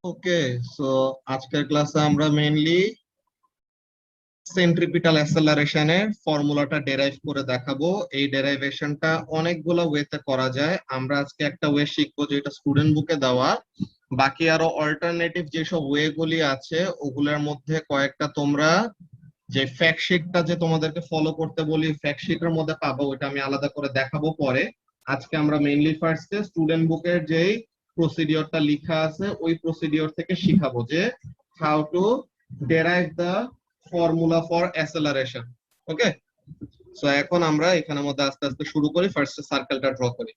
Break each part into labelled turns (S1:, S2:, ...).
S1: ওকে, so আজকের ক্লাসে আমরা মেইনলি সেন্ট্রিপিটাল অ্যাসেলারেশনের ফর্মুলাটা ডেরাইভ করে দেখাবো। এই ডেরাইভেশনটা অনেকগুলো ওয়েতে করা যায়। আমরা আজকে একটা ওয়ে শিখবো যেটা স্টুডেন্ট বুকে দেওয়া। বাকি আরো অল্টারনেটিভ যেসব ওয়ে গুলি আছে ওগুলোর মধ্যে কয়েকটা তোমরা যে ফ্যাক্ট শিটটা যে তোমাদেরকে ফলো করতে বলি ফ্যাক্ট শিটের মধ্যে পাবো, ওটা আমি আলাদা করে দেখাবো পরে। আজকে আমরা মেইনলি ফার্স্টে স্টুডেন্ট বুকের যেই প্রসিডিওরটা লেখা আছে ওই প্রসিডিওর থেকে শিখাবো যে how to derive the formula for acceleration. Okay, so এখন আমরা এখানের মধ্যে আস্তে আস্তে শুরু করি। ফার্স্টে সার্কেলটা ড্র করি।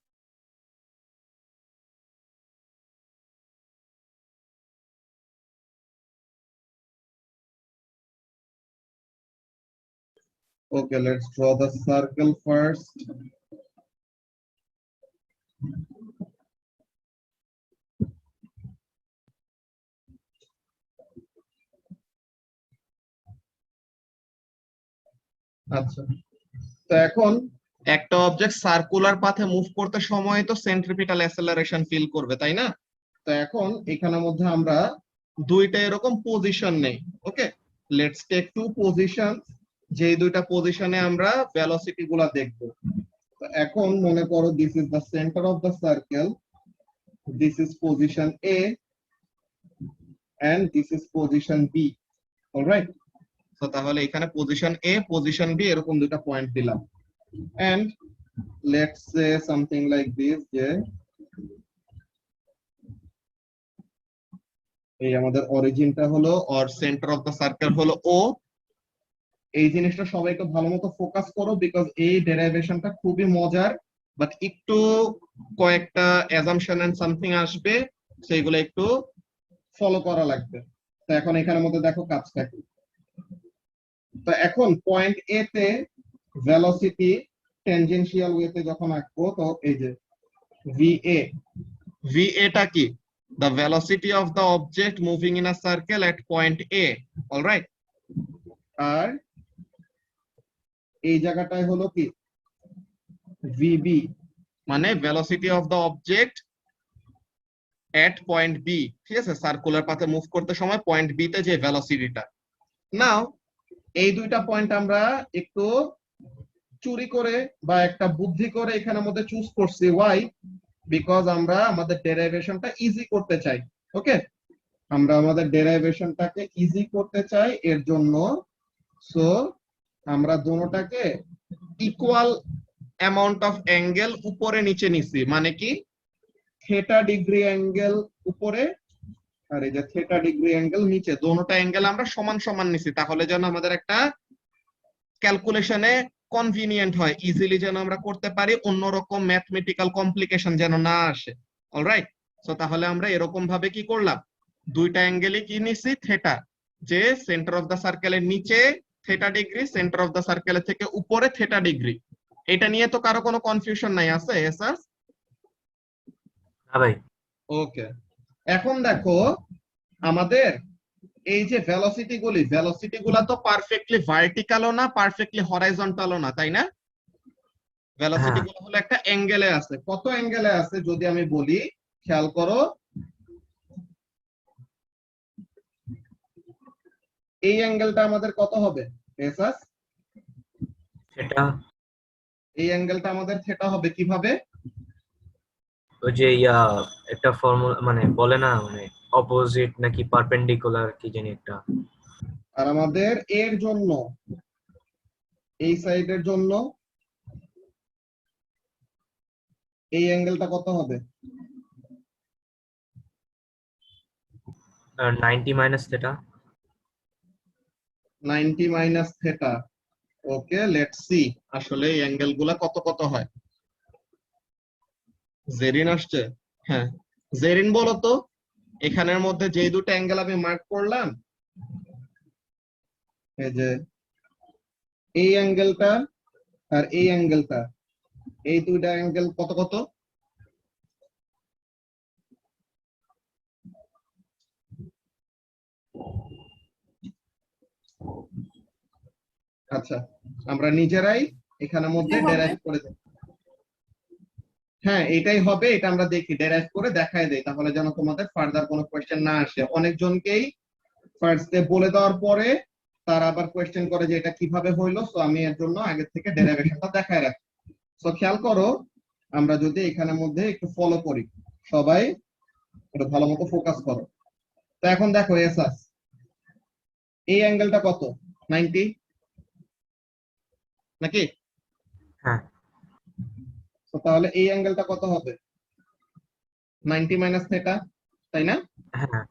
S1: Okay, let's draw the circle first. আচ্ছা, তো এখন একটা অবজেক্ট সার্কুলার পাথে মুভ করতে সময় তো সেন্ট্রিপিটাল অ্যাসেলারেশন ফিল করবে, তাই না? তো এখন এখানের মধ্যে আমরা দুইটা এরকম পজিশন নেই। ওকে, লেটস টেক টু পজিশন। যেই দুইটা পজিশনে আমরা ভেলোসিটি গুলা দেখবো। তো এখন মনে করো this is the centre of the circle, this is position A and this is position B. Alright, তো তাহলে এখানে পজিশন এ পজিশন বি এরকম দুইটা পয়েন্ট দিলাম। And let's say something like this, যে এই আমাদের অরিজিনটা হলো or centre of the circle হলো ও। এই জিনিসটা সবাই একটু ভালো মতো ফোকাস করো, বিকজ এই ডেরাইভেশনটা খুবই মজার, বাট একটু কয়েকটা অ্যাজাম্পশন এন্ড সামথিং আসবে, সেইগুলো একটু ফলো করা লাগবে। তো এখন এখানের মধ্যে দেখো কাজটা কি। তো এখন পয়েন্ট এ তে ভেলোসিটি টেনজেনশিয়াল ওয়েতে যখন আঁকবো, তো এই যে VA, VA টা কি? The velocity of the object moving in a circle at point A. All right. আর এই জায়গাটায় হলো কি VB, মানে velocity of the object at point B। ঠিক আছে, সার্কুলার পাথে মুভ করতে সময় পয়েন্ট বি তে যে ভেলোসিটিটা। নাও এই দুইটা পয়েন্ট আমরা একটু চুরি করে বা একটা বুদ্ধি করে এখানের মধ্যে চুজ করছি। ওয়াই? বিকজ আমরা আমাদের ডেরাইভেশনটা ইজি করতে চাই। ওকে, আমরা আমাদের ডেরাইভেশনটাকে ইজি করতে চাই, এর জন্য সো আমরা দোনোটাকে ইকুয়াল অ্যামাউন্ট অফ অ্যাঙ্গেল উপরে নিচে নিছি। মানে কি, থেটা ডিগ্রি অ্যাঙ্গেল উপরে আর এই যে থেটা ডিগ্রি অ্যাঙ্গেল নিচে, দোনোটা অ্যাঙ্গেল আমরা সমান সমান নিছি, তাহলে যেন আমাদের একটা ক্যালকুলেশনে কনভিনিয়েন্ট হয়, ইজিলি যেন আমরা করতে পারি, অন্যরকম ম্যাথমেটিক্যাল কমপ্লিকেশন যেন না আসে। অলরাইট, সো তাহলে আমরা এরকম ভাবে কি করলাম, দুইটা অ্যাঙ্গেলই কি নিছি থেটা, যে সেন্টার অফ দা সার্কেলের নিচে theta degree, centre of the সার্কেলের থেকে উপরে থেটা ডিগ্রি। এটা নিয়ে তো কারো কোনো কনফিউশন নাই, আছে স্যার?
S2: না ভাই।
S1: ওকে, এখন দেখো আমাদের এই যে ভেলোসিটি গুলা তো পারফেক্টলি ভার্টিক্যালও না পারফেক্টলি হরাইজন্টালও না, তাই না? ভেলোসিটি
S2: হ্যাঁ,
S1: গুলো হলো একটা অ্যাঙ্গেলে আছে। কত অ্যাঙ্গেলে আছে যদি আমি বলি, খেয়াল করো, এই অ্যাঙ্গেলটা আমাদের কত হবে এসাস?
S2: সেটা
S1: এই অ্যাঙ্গেলটা আমাদের থেটা হবে কিভাবে?
S2: ওই যে একটা ফর্মুলা মানে বলে না, মানে অপোজিট নাকি পারপেন্ডিকুলার কি জানি একটা।
S1: আর আমাদের এর জন্য এই সাইডের জন্য এই অ্যাঙ্গেলটা কত হবে?
S2: 90 মাইনাস সেটা।
S1: 90 minus theta. Okay, let's see আসলে এই অ্যাঙ্গেল গুলা কত কত হয়। জেরিন আসছে? হ্যাঁ, জেরিন বলো তো, এখানের মধ্যে যে দুটো অ্যাঙ্গেল আমি মার্ক করলাম, এই যে এই অ্যাঙ্গেলটা আর এই অ্যাঙ্গেলটা, এই দুইটা অ্যাঙ্গেল কত কত? আচ্ছা, আমরা নিজেরাই এখানের মধ্যে ডেরাইভ করে দেব। হ্যাঁ এটাই হবে, এটা আমরা দেখি ডেরাইভ করে দেখায় দেই, তাহলে যেন তোমাদের ফার্দার কোনো কোয়েশ্চেন না আসে। অনেকজনকেই ফার্স্টে বলে দেওয়ার পরে তারা আবার কোয়েশ্চেন করে যে এটা কিভাবে হইলো, সো আমি এর জন্য আগে থেকে ডেরিভেশনটা দেখায় রাখি। সো খেয়াল করো, আমরা যদি এখানের মধ্যে একটু ফলো করি, সবাই একটু ভালো মতো ফোকাস করো। তো এখন দেখো এসাস, এই অ্যাঙ্গেলটা কত? 90 নাকি?
S2: হ্যাঁ
S1: তো তাহলে এই অ্যাঙ্গেলটা কত হবে? 90 মাইনাস থেটা, তাই না?
S2: হ্যাঁ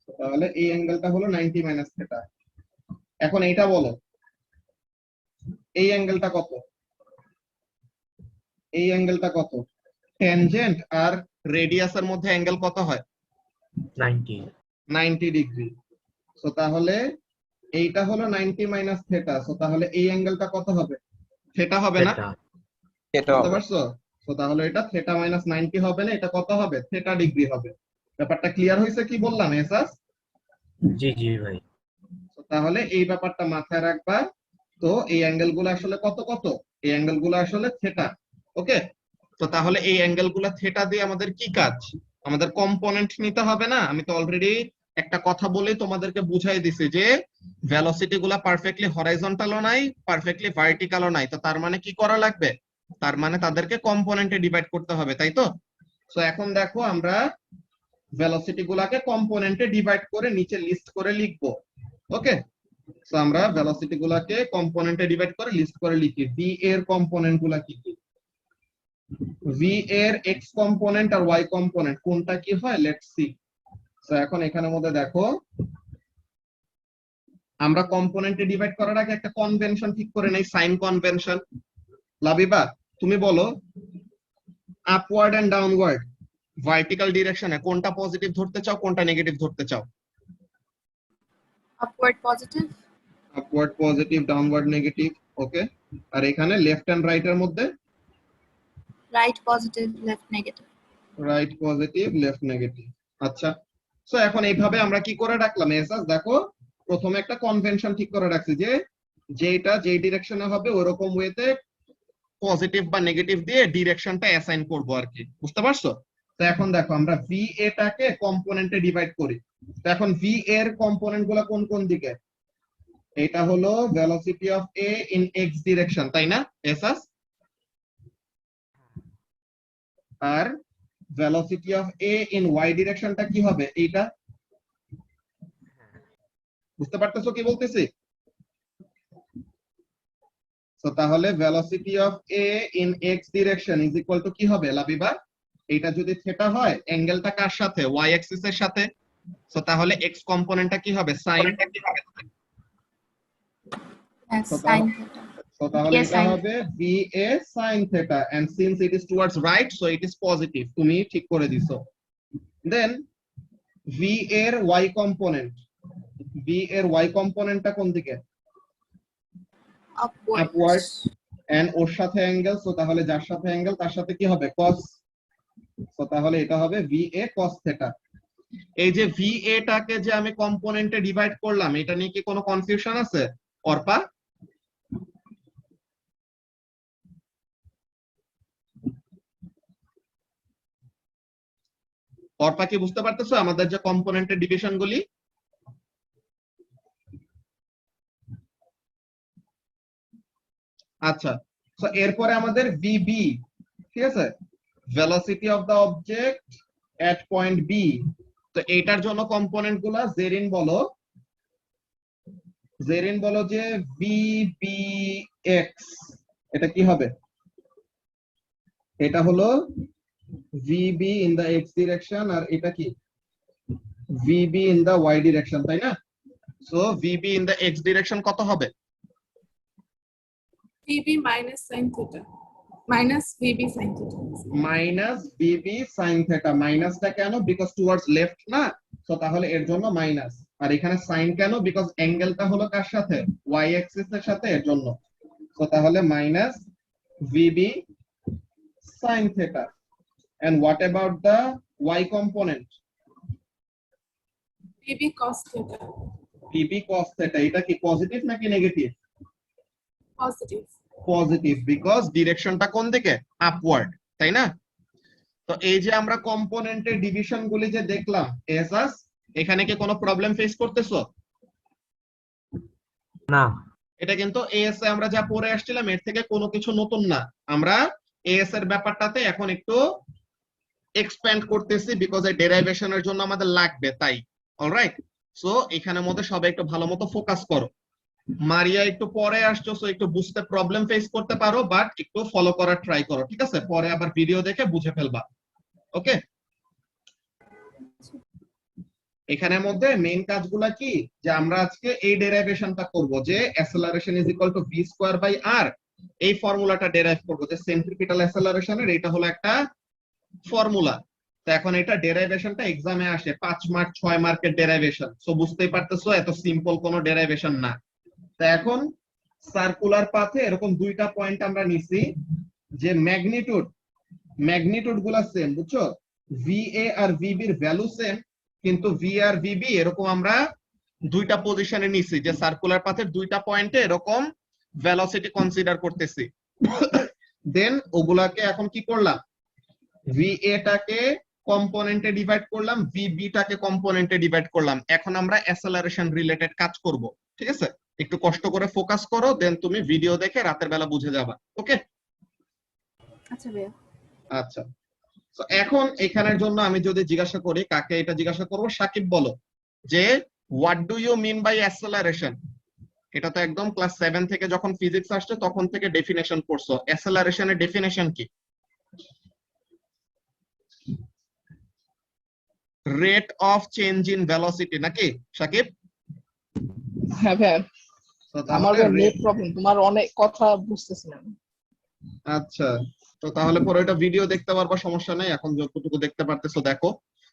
S1: তো তাহলে এই অ্যাঙ্গেলটা হলো 90 মাইনাস থেটা। এখন এইটা বলো, এই অ্যাঙ্গেলটা কত? এই অ্যাঙ্গেলটা কত? ট্যানজেন্ট আর রেডিয়াসের মধ্যে অ্যাঙ্গেল কত হয়?
S2: 90
S1: 90 ডিগ্রি। সো তাহলে এইটা হলো 90 মাইনাস থেটা, সো তাহলে এই অ্যাঙ্গেলটা কত হবে? থেটা হবে না?
S2: এটা
S3: এটা
S1: বুঝতে
S3: হবে।
S1: পারছো? সো তাহলে এটা থেটা মাইনাস 90 হবে না, এটা কত হবে? থেটা ডিগ্রি হবে। ব্যাপারটা ক্লিয়ার হয়েছে কি বললাম এসাস?
S2: জি জি ভাই।
S1: তো তাহলে এই ব্যাপারটা মাথায় রাখবা। তো এই অ্যাঙ্গেল গুলো আসলে কত কত? এই অ্যাঙ্গেল গুলো আসলে থেটা। ওকে, তো তাহলে এই অ্যাঙ্গেল গুলো থেটা দিয়ে আমাদের কি কাজ? আমাদের কম্পোনেন্ট নিতে হবে না? আমি তো অলরেডি একটা কথা বলে তোমাদেরকে বুঝাই দিছি যে ভেলোসিটি গুলা পারফেক্টলি হরাইজন্টালও নাই, পারফেক্টলি ভার্টিক্যালও নাই। তো তার মানে কি করা লাগবে? তার মানে তাদেরকে কম্পোনেন্টে ডিভাইড করতে হবে, তাই তো? তো এখন দেখো আমরা ভেলোসিটি গুলাকে কম্পোনেন্টে ডিভাইড করে নিচে লিস্ট করে লিখবো। ওকে, সো আমরা ভেলোসিটি গুলাকে কম্পোনেন্টে ডিভাইড করে লিস্ট করে লিখি। ভি এর কম্পোনেন্ট গুলা কি কি? ভি এর এক্স কম্পোনেন্ট আর ওয়াই কম্পোনেন্ট কোনটা কি হয়, লেটস সি। সো এখন এখানের মধ্যে দেখো, আমরা কম্পোনেন্টে ডিভাইড করার আগে একটা কনভেনশন ঠিক করে নেই, সাইন কনভেনশন। লাবিবা তুমি বলো, আপওয়ার্ড এন্ড ডাউনওয়ার্ড ভার্টিক্যাল ডিরেকশনে কোনটা পজিটিভ ধরতে চাও, কোনটা নেগেটিভ ধরতে চাও?
S4: upward positive,
S1: upward positive, downward negative. Okay, আর এখানে লেফট এন্ড রাইট এর মধ্যে
S4: right positive, left negative.
S1: Right positive, left negative. আচ্ছা, সো এখন এইভাবে আমরা কি করে রাখলাম এসাস? দেখো প্রথমে একটা কনভেনশন ঠিক করে রাখছি যে যেটা যেই ডিরেকশনে হবে ওরকম ওয়েতে পজিটিভ বা নেগেটিভ দিয়ে ডিরেকশনটা অ্যাসাইন করব আর কি। বুঝতে পারছো? তো এখন দেখো আমরা ভি এটাকে কম্পোনেন্টে ডিভাইড করি। তো এখন ভি এর কম্পোনেন্ট গুলো কোন কোন দিকে? এটা হলো velocity of A in X direction, তাই না এসাস? আর velocity of A in Y ডিরেকশনটা কি হবে? এইটা। বুঝতে পারতেছো কি বলতেছি? তো তাহলে velocity of A in X direction is equal to কি হবে লাবিবা? এটা যদি থেটা হয়, অ্যাঙ্গেলটা কার সাথে? ওয়াই অ্যাক্সিস এর সাথে। তো তাহলে এক্স কম্পোনেন্টটা কি হবে? Sign.
S4: Yes,
S1: So
S4: sin theta.
S1: তো তাহলে
S4: Yes,
S1: এটা
S4: sin
S1: হবে ভি এ sine theta, and since it is towards right so it is positive. তুমি ঠিক করে দিছো। দেন ভি এর ওয়াই কম্পোনেন্ট, ভি এর ওয়াই কম্পোনেন্টটা কোন দিকে?
S4: upwards.
S1: Upward. এন্ড ওর সাথে অ্যাঙ্গেল, সো তাহলে যার সাথে অ্যাঙ্গেল তার সাথে কি হবে? কস। সো তাহলে এটা হবে ভি এ কস থেটা। এই যে ভি এ টাকে যে আমি কম্পোনেন্টে ডিভাইড করলাম, এটা নিয়ে কি কোনো কনফিউশন আছে অর্পা? অর্পা কি বুঝতে পারতেছো আমাদের যে কম্পোনেন্টের ডিভিশন গুলি? আচ্ছা, তো এরপরে আমাদের ভিবি, ঠিক আছে, velocity of the object at point B. তো এইটার জন্য কম্পোনেন্ট গুলা জেরিন বলো, জেরিন বলো যে ভিবি এক্স এটা কি হবে? এটা হলো VB in the X direction, আর এটা কি? VB in the Y direction, তাই না? So VB in the X direction কত হবে?
S5: VB minus sin theta. Minus VB sin theta.
S1: Minus বিবি সাইন থেটা। মাইনাসটা কেন? বিকজ টুয়ার্ডস লেফট না, তো তাহলে এর জন্য মাইনাস। আর এখানে সাইন কেন? বিকজ অ্যাঙ্গেলটা হলো কার সাথে? ওয়াই অ্যাক্সিস এর সাথে, এর জন্য। তো তাহলে minus VB sine theta. And what about the Y component?
S5: VB cos theta.
S1: V B cos theta. এটা কি পজিটিভ নাকি নেগেটিভ?
S5: Positive.
S1: পজিটিভ, বিকজ ডিরেকশনটা কোন দিকে? আপওয়ার্ড। তাই না? তো এই যে আমরা কম্পোনেন্টের ডিভিশন গুলি যে দেখলাম এহসাস, এখানে কি কোনো প্রবলেম ফেস করতেছো?
S2: না।
S1: এটা কিন্তু এএস এ আমরা যা পড়ে আসছিলাম এর থেকে কোনো কিছু নতুন না। আমরা এএস এর ব্যাপারটাতে এখন একটু এক্সপ্যান্ড করতেছি বিকজ এই ডেরাইভেশনের জন্য আমাদের লাগবে, তাই। অলরাইট, সো এখানের মধ্যে সবাই একটু ভালো মতো ফোকাস করো। মারিয়া একটু পরে আসছো, সো একটু বুঝতে প্রবলেম ফেস করতে পারো, বাট একটু ফলো করার ট্রাই করো, ঠিক আছে? পরে আবার ভিডিও দেখে বুঝে ফেলবা। ওকে, এখানের মধ্যে মেইন কাজগুলা কি, যে আমরা আজকে এই ডেরাইভেশনটা করব যে acceleration is equal to V square by R, এই ফর্মুলাটা ডেরাইভ করব যে সেন্ট্রিপিটাল অ্যাসেলারেশনের এটা হলো একটা ফর্মুলা। তো এখন এটা ডেরাইভেশনটা এক্সামে আসে 5 মার্ক 6 মার্কের ডেরাইভেশন, সো বুঝতেই পারতেছো এত সিম্পল কোনো ডেরাইভেশন না। তো এখন সার্কুলার পাথে এরকম দুইটা পয়েন্ট আমরা নিছি যে ম্যাগনিটিউড গুলা সেম, বুঝছো? ভিএ আর ভিবি এর ভ্যালু সেম, কিন্তু ভি আর ভিবি এরকম আমরা দুইটা পজিশনে নিছি যে সার্কুলার পাথের দুইটা পয়েন্টে এরকম ভেলোসিটি কনসিডার করতেছি। দেন ওগুলাকে এখন কি করলাম, ভিএ টাকে কম্পোনেন্টে ডিভাইড করলাম, ভিবি টাকে কম্পোনেন্টে ডিভাইড করলাম। এখন আমরা অ্যাসেলারেশন রিলেটেড কাজ করব, ঠিক আছে? একটু কষ্ট করে ফোকাস করো, দেন তুমি ভিডিও দেখে রাতের বেলা বুঝে যাবা। ওকে,
S4: আচ্ছা ভাইয়া।
S1: আচ্ছা। তো এখন এখানের জন্য আমি যদি জিজ্ঞাসা করি, কাকে এটা জিজ্ঞাসা করব? সাকিব বলো যে what do you mean by acceleration? এটা তো একদম ক্লাস 7 থেকে যখন ফিজিক্স আসছে তখন থেকে ডেফিনেশন পড়ছো। অ্যাসেলারেশনের ডেফিনেশন কি? Rate of change in velocity, নাকি সাকিব?
S3: হ্যাঁ ভাই,
S1: তো
S3: আমার
S1: তাহলে
S3: নেট প্রবলেম, তোমার অনেক কথা বুঝতেছি না।
S1: আচ্ছা, তো তাহলে পরে এটা ভিডিও দেখতে পারবা, সমস্যা নেই। এখন যতটুকু দেখতে পারতেছো দেখো।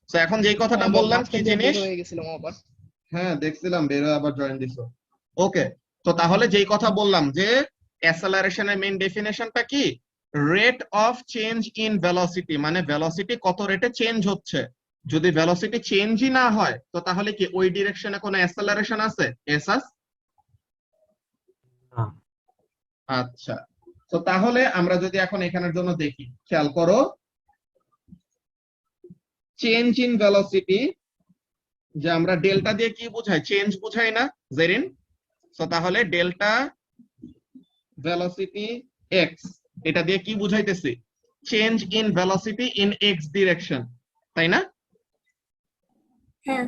S1: তো এখন যেই কথাটা
S3: হ্যাঁ ভাই,
S1: বললাম কি
S3: মাঝখান দিয়ে
S1: জিনিস,
S3: বের হয়ে গেছিলাম আবার।
S1: হ্যাঁ দেখছিলাম বের হয়ে আবার জয়েন দিছো। ওকে, তো তাহলে যেই কথা বললাম যে অ্যাসেলারেশনের মেইন ডেফিনেশনটা কি, rate of change in velocity, মানে ভেলোসিটি কত রেটে চেঞ্জ হচ্ছে। যদি ভেলোসিটি চেঞ্জই না হয় তো তাহলে কি ওই ডিরেকশনে কোনো অ্যাসেলারেশন আছে? এসাস?
S2: না।
S1: আচ্ছা, তো তাহলে আমরা যদি এখন এখানের জন্য দেখি, খেয়াল করো, চেঞ্জ ইন ভেলোসিটি যে আমরা ডেল্টা দিয়ে কি বোঝাই? চেঞ্জ বোঝাই না জেরিন? তো তাহলে ডেল্টা ভেলোসিটি এক্স, এটা দিয়ে কি বুঝাইতেছি? Change in velocity in X direction, তাই না?
S5: হ্যাঁ,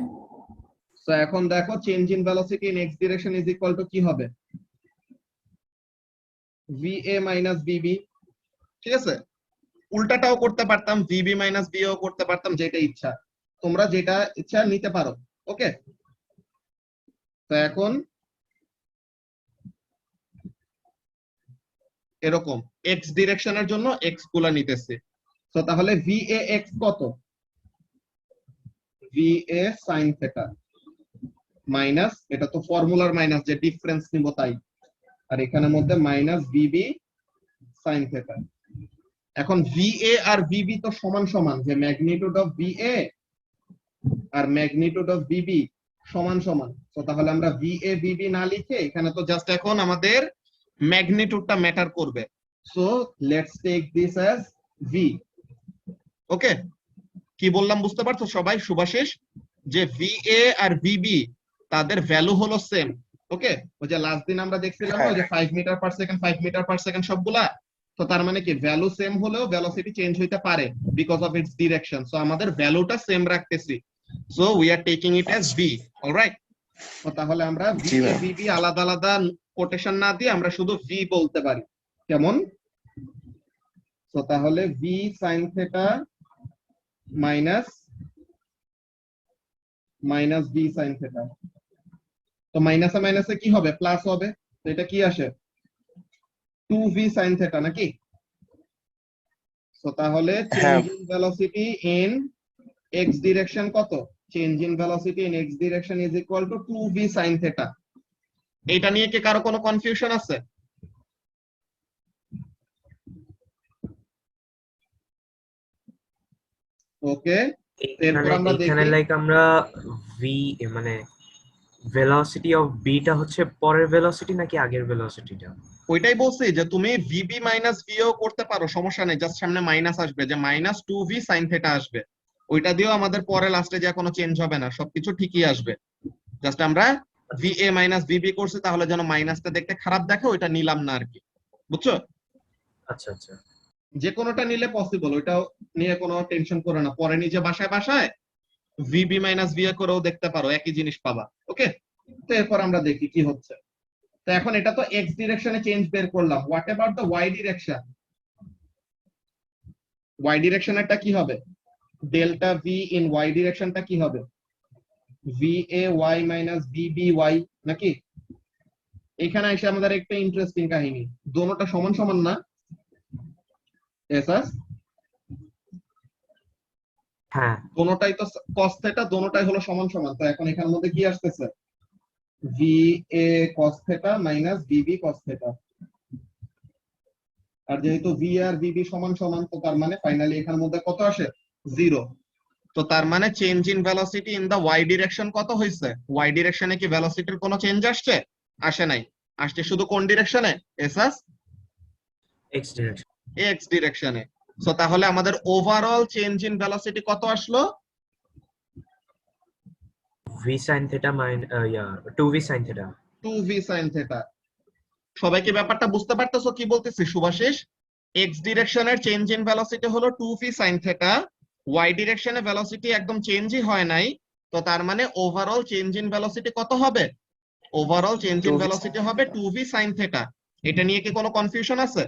S1: তো এখন দেখো change in velocity in X direction is equal to কি হবে? ভিএ মাইনাস ভিবি, ঠিক আছে? উল্টাটাও করতে পারতাম, ভিবি মাইনাস ভিও করতে পারতাম, যেটা ইচ্ছা, তোমরা যেটা ইচ্ছা নিতে পারো। ওকে, তো এখন এরকম এক্স ডিরেকশনের জন্য এক্স গুলা নিতেছে। তো তাহলে ভিএ এক্স কত? ভিএ সাইন থেটা মাইনাস, এটা তো ফর্মুলার মাইনাস, যে ডিফারেন্স নিব তাই, আর এখানের মধ্যে মাইনাস ভিবি সাইন থেটা। এখন ভিএ আর ভিবি তো সমান সমান, যে ম্যাগনিটিউড অফ ভিএ আর ম্যাগনিটিউড অফ ভিবি সমান সমান। তো তাহলে আমরা ভিএ ভিবি না লিখে এখানে তো জাস্ট এখন আমাদের ম্যাগনিটিউডটা ম্যাটার করবে। So let's take this as V. Okay, কি বললাম বুঝতে পারছো সবাই? শুভাশিস, যে ভিএ আর ভিবি তাদের ভ্যালু হলো সেম। ওকে, ওই যে লাস্ট দিন আমরা দেখছিলাম না, ওই যে 5 metre per second 5 metre per second সবগুলা, তো তার মানে কি ভ্যালু সেম হলেও ভেলোসিটি চেঞ্জ হইতে পারে because of its direction. So আমাদের ভ্যালুটা সেম রাখতেছি, so we are taking it as V. Alright, তো তাহলে আমরা ভি এ ভিবি আলাদা আলাদা কোটেশন না দিয়ে আমরা শুধু ভি বলতে পারি, কেমন? তো তাহলে V sine theta minus minus V sine theta, তো মাইনাসে মাইনাসে কি হবে? প্লাস হবে। তো এটা কি আসে? 2v sin থেটা, নাকি? তো তাহলে change in velocity in X direction কত? Change in velocity in X direction is equal to 2v sin theta. এটা নিয়ে কি কারো কোনো কনফিউশন আছে? ওকে, এরপর আমরা
S2: এখানে
S1: দেখি,
S2: লাইক আমরা ভি মানে ভেলোসিটি অফ বিটা হচ্ছে পরের ভেলোসিটি নাকি আগের ভেলোসিটিটা?
S1: ওইটাই বলছি যে তুমি ভিবি মাইনাস ভিও করতে পারো, সমস্যা নেই, জাস্ট সামনে মাইনাস আসবে, যে মাইনাস 2v sin থিটা আসবে, ওইটা দিয়েও আমাদের পরে লাস্টে যে কোনো চেঞ্জ হবে না, সবকিছু ঠিকই আসবে। জাস্ট আমরা ভিএ মাইনাস ভিবি করছি, তাহলে যেন মাইনাসটা দেখতে খারাপ দেখে ওইটা নিলাম না আর কি, বুঝছো?
S2: আচ্ছা আচ্ছা
S1: যে কোনোটা নিলে পসিবল, ওইটাও নিয়ে কোনো টেনশন করে না, পরে নিজে বাসায় বাসায় ভিবি মাইনাস ভিএ করেও দেখতে পারো, একই জিনিস পাবা। ওকে, তো এরপর আমরা দেখি কি হচ্ছে। তো এখন এটা তো এক্স ডিরেকশনে চেঞ্জ বের করলাম, what about the Y direction? Y ডিরেকশনেরটা কি হবে? ডেল্টা ভি ইন ওয়াই ডিরেকশনটা কি হবে? V A Y minus VB Y, নাকি? এখানে এসে আমাদের একটা ইন্টারেস্টিং কাহিনী, দোনোটা সমান সমান না? এসাস
S2: হ্যাঁ
S1: দোনোটাই তো cos থিটা, দোনোটাই হলো সমান সমান, তো এখন এখানের মধ্যে কি আসতেছে? V A cos theta minus Bibi cos theta. আর যেহেতু ভি আর বিবি সমান সমান, তো তার মানে ফাইনালি এখানের মধ্যে কত আসে? 0। তো তার মানে change in velocity in the Y direction কত হয়েছে? ওয়াই ডিরেকশনে কি ভেলোসিটির কোনো চেঞ্জ আসছে? আসে নাই, আসছে শুধু কোন ডিরেকশনে? এসাস
S2: এক্স ডিরেকশন
S1: এক্স ডিরেকশনে। সো তাহলে আমাদের ওভারঅল চেঞ্জ ইন ভেলোসিটি কত আসলো?
S2: V sine theta yeah 2v sin theta.
S1: 2v sin theta. সবাই কি ব্যাপারটা বুঝতে পারতেছো কি বলতেছি শুভাশিস? এক্স ডিরেকশনের চেঞ্জ ইন ভেলোসিটি হলো 2v sin থিটা, ওয়াই ডিরেকশনে ভেলোসিটি একদম চেঞ্জই হয় নাই, তো তার মানে ওভারঅল চেঞ্জ ইন ভেলোসিটি কত হবে? Overall change in
S3: 2v
S1: velocity
S3: sin
S1: হবে
S3: theta।
S1: 2v sin theta. এটা নিয়ে কি কোনো কনফিউশন আছে?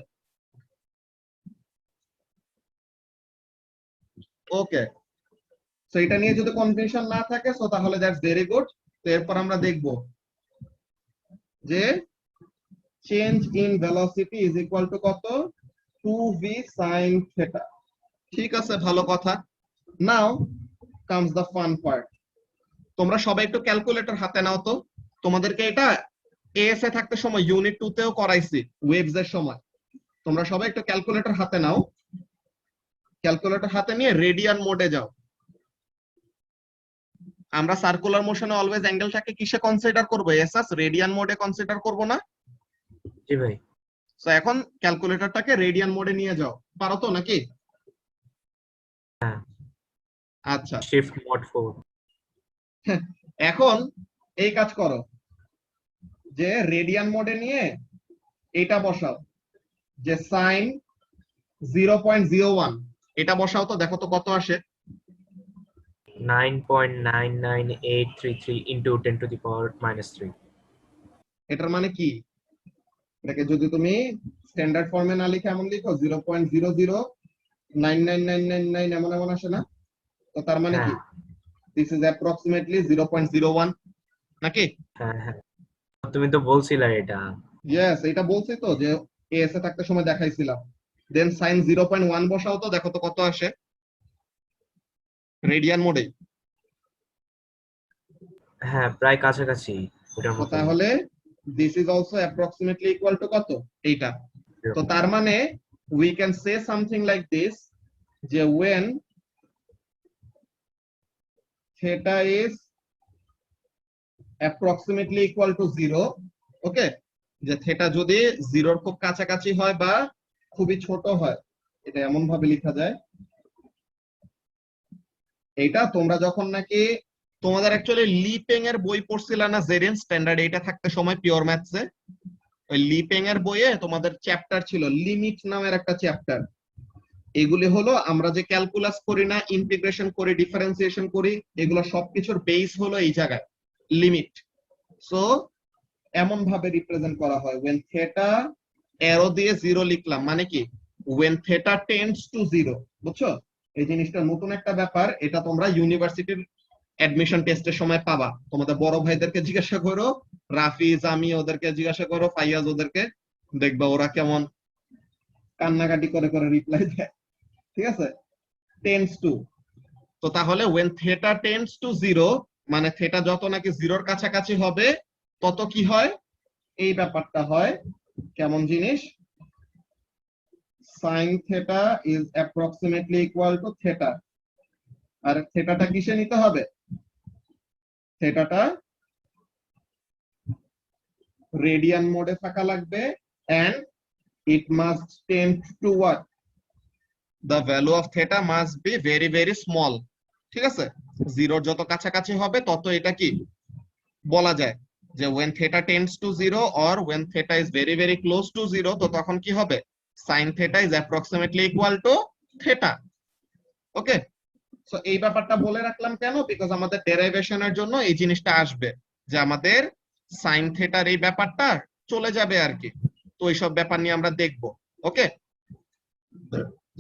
S1: ওকে, তো এটা নিয়ে যদি কনফিউশন না থাকে সো তাহলে দ্যাটস ভেরি গুড। তো এরপর আমরা দেখব যে change in velocity is equal two কত? 2v sin theta. ঠিক আছে, ভালো কথা। নাও কামস দ্য ফান পার্ট। তোমরা সবাই একটু ক্যালকুলেটর হাতে নাও তো। তোমাদেরকে এটা এএস এ থাকতে সময় ইউনিট 2 তেও করাইছি, ওয়েভস এর সময়। তোমরা সবাই একটু ক্যালকুলেটর হাতে নাও, ক্যালকুলেটর হাতে নিয়ে রেডিয়ান মোডে যাও। আমরা সার্কুলার মোশনে অলওয়েজ অ্যাঙ্গেলটাকে কিসে কনসিডার করব? এসাস রেডিয়ান মোডে কনসিডার করব না?
S2: জি ভাই।
S1: সো এখন ক্যালকুলেটরটাকে রেডিয়ান মোডে নিয়ে যাও, পারো তো নাকি?
S2: হ্যাঁ
S1: আচ্ছা,
S2: শিফট মোড 4।
S1: এখন এই কাজ করো যে রেডিয়ান মোডে নিয়ে এটা বসাও, যে সাইন 0.01 এটা বসাও তো, দেখো তো কত আসে।
S2: 9.99833 into 10 to the power minus 3।
S1: এটার মানে কি? এটাকে যদি তুমি স্ট্যান্ডার্ড ফর্মে না লিখে এমন লিখো 0.00999999 এমন এমন আসে না? তো তার মানে কি?
S2: হ্যাঁ
S1: দিস ইজ অ্যাপ্রক্সিমেটলি 0.01, নাকি?
S2: হ্যাঁ হ্যাঁ তুমি তো বলছিলে এটা।
S1: ইয়েস, এটা বলছি তো যে এএস এ থাকতে সময় দেখাইছিলাম। দেন সাইন 0.1 বসাও তো, দেখো তো কত আসে রেডিয়ান মোডে।
S2: হ্যাঁ প্রায় কাছাকাছি ওটার
S1: তো
S2: মতো।
S1: তাহলে this is also approximately equal to কত? এইটা। তো তার মানে we can say something like this, যে when theta is approximately equal to 0, ওকে, যে থিটা যদি 0-র খুব কাছাকাছি হয় বা খুবই ছোট হয়, এটা এমন ভাবে লেখা যায়। এইটা তোমরা যখন নাকি তোমাদের অ্যাকচুয়ালি লিপেং এর বই পড়ছিলা না, জেডেন স্ট্যান্ডার্ড, এটা থাকতে সময় পিওর ম্যাথসে, ওই লিপেং এর বইয়ে তোমাদের চ্যাপ্টার ছিল লিমিট নামের একটা চ্যাপ্টার। এগুলি হলো আমরা যে ক্যালকুলাস করি না, ইন্টিগ্রেশন করি, ডিফারেন্সিয়েশন করি, এগুলো সবকিছুর বেস হলো এই জায়গায় লিমিট। সো এমন ভাবে রিপ্রেজেন্ট করা হয়, when থিটা অ্যারো দিয়ে 0 লিখলাম মানে কি? when থিটা টেন্ডস টু 0, বুঝছো? এই জিনিসটা নতুন একটা ব্যাপার, এটা তোমরা ইউনিভার্সিটির অ্যাডমিশন টেস্টের সময় পাবা। তোমাদের বড় ভাইদেরকে জিজ্ঞাসা করো, রাফিজ, আমি ওদেরকে জিজ্ঞাসা করো, ফাইয়াজ ওদেরকে, দেখবা ওরা কেমন কান্নাকাটি করে করে রিপ্লাই দেয়। ঠিক আছে, টেন্ডস টু। তো তাহলে when থিটা টেন্ডস টু 0 মানে থিটা যত নাকি 0-র কাছাকাছি হবে তত কি হয়? এই ব্যাপারটা হয় কেমন জিনিস? sin theta is approximately equal to theta. আর থিটাটা কিসে নিতে হবে? থিটাটা রেডিয়ান মোডে থাকা লাগবে, and it must tend to what? The value of theta must be very very small. ঠিক আছে, জিরোর যত কাছাকাছি হবে তত এটা কি বলা যায় যে when theta tends to 0 or when theta is very very close to 0, তো তখন কি হবে? sin theta is approximately equal to theta. Okay, so এই ব্যাপারটা বলে রাখলাম কেন? বিকজ আমাদের ডেরাইভেশনের জন্য এই জিনিসটা আসবে যে আমাদের sin থেটার এই ব্যাপারটা চলে যাবে আর কি। তো এইসব ব্যাপার নিয়ে আমরা দেখব। ওকে,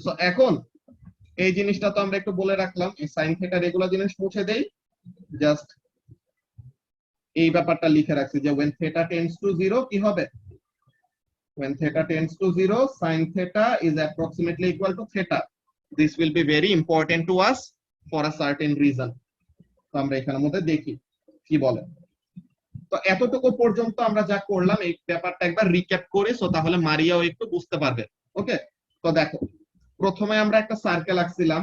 S1: সো এখন এই জিনিসটা তো আমরা একটু বলে রাখলাম, এই sin থেটার এগুলো জিনিস মুছে দেই, জাস্ট এই ব্যাপারটা লিখে রাখছি যে when theta tends to 0 কি হবে? When theta tends to 0, sin theta is approximately equal to theta. This will be very important to us for a certain reason. তো আমরা এখানের মধ্যে দেখি কি বলে। তো এতটুকু পর্যন্ত আমরা যা করলাম এই ব্যাপারটা একবার রিক্যাপ করি, সো তাহলে মারিয়াও একটু বুঝতে পারবে। ওকে, তো দেখো প্রথমে আমরা একটা সার্কেল আঁকছিলাম,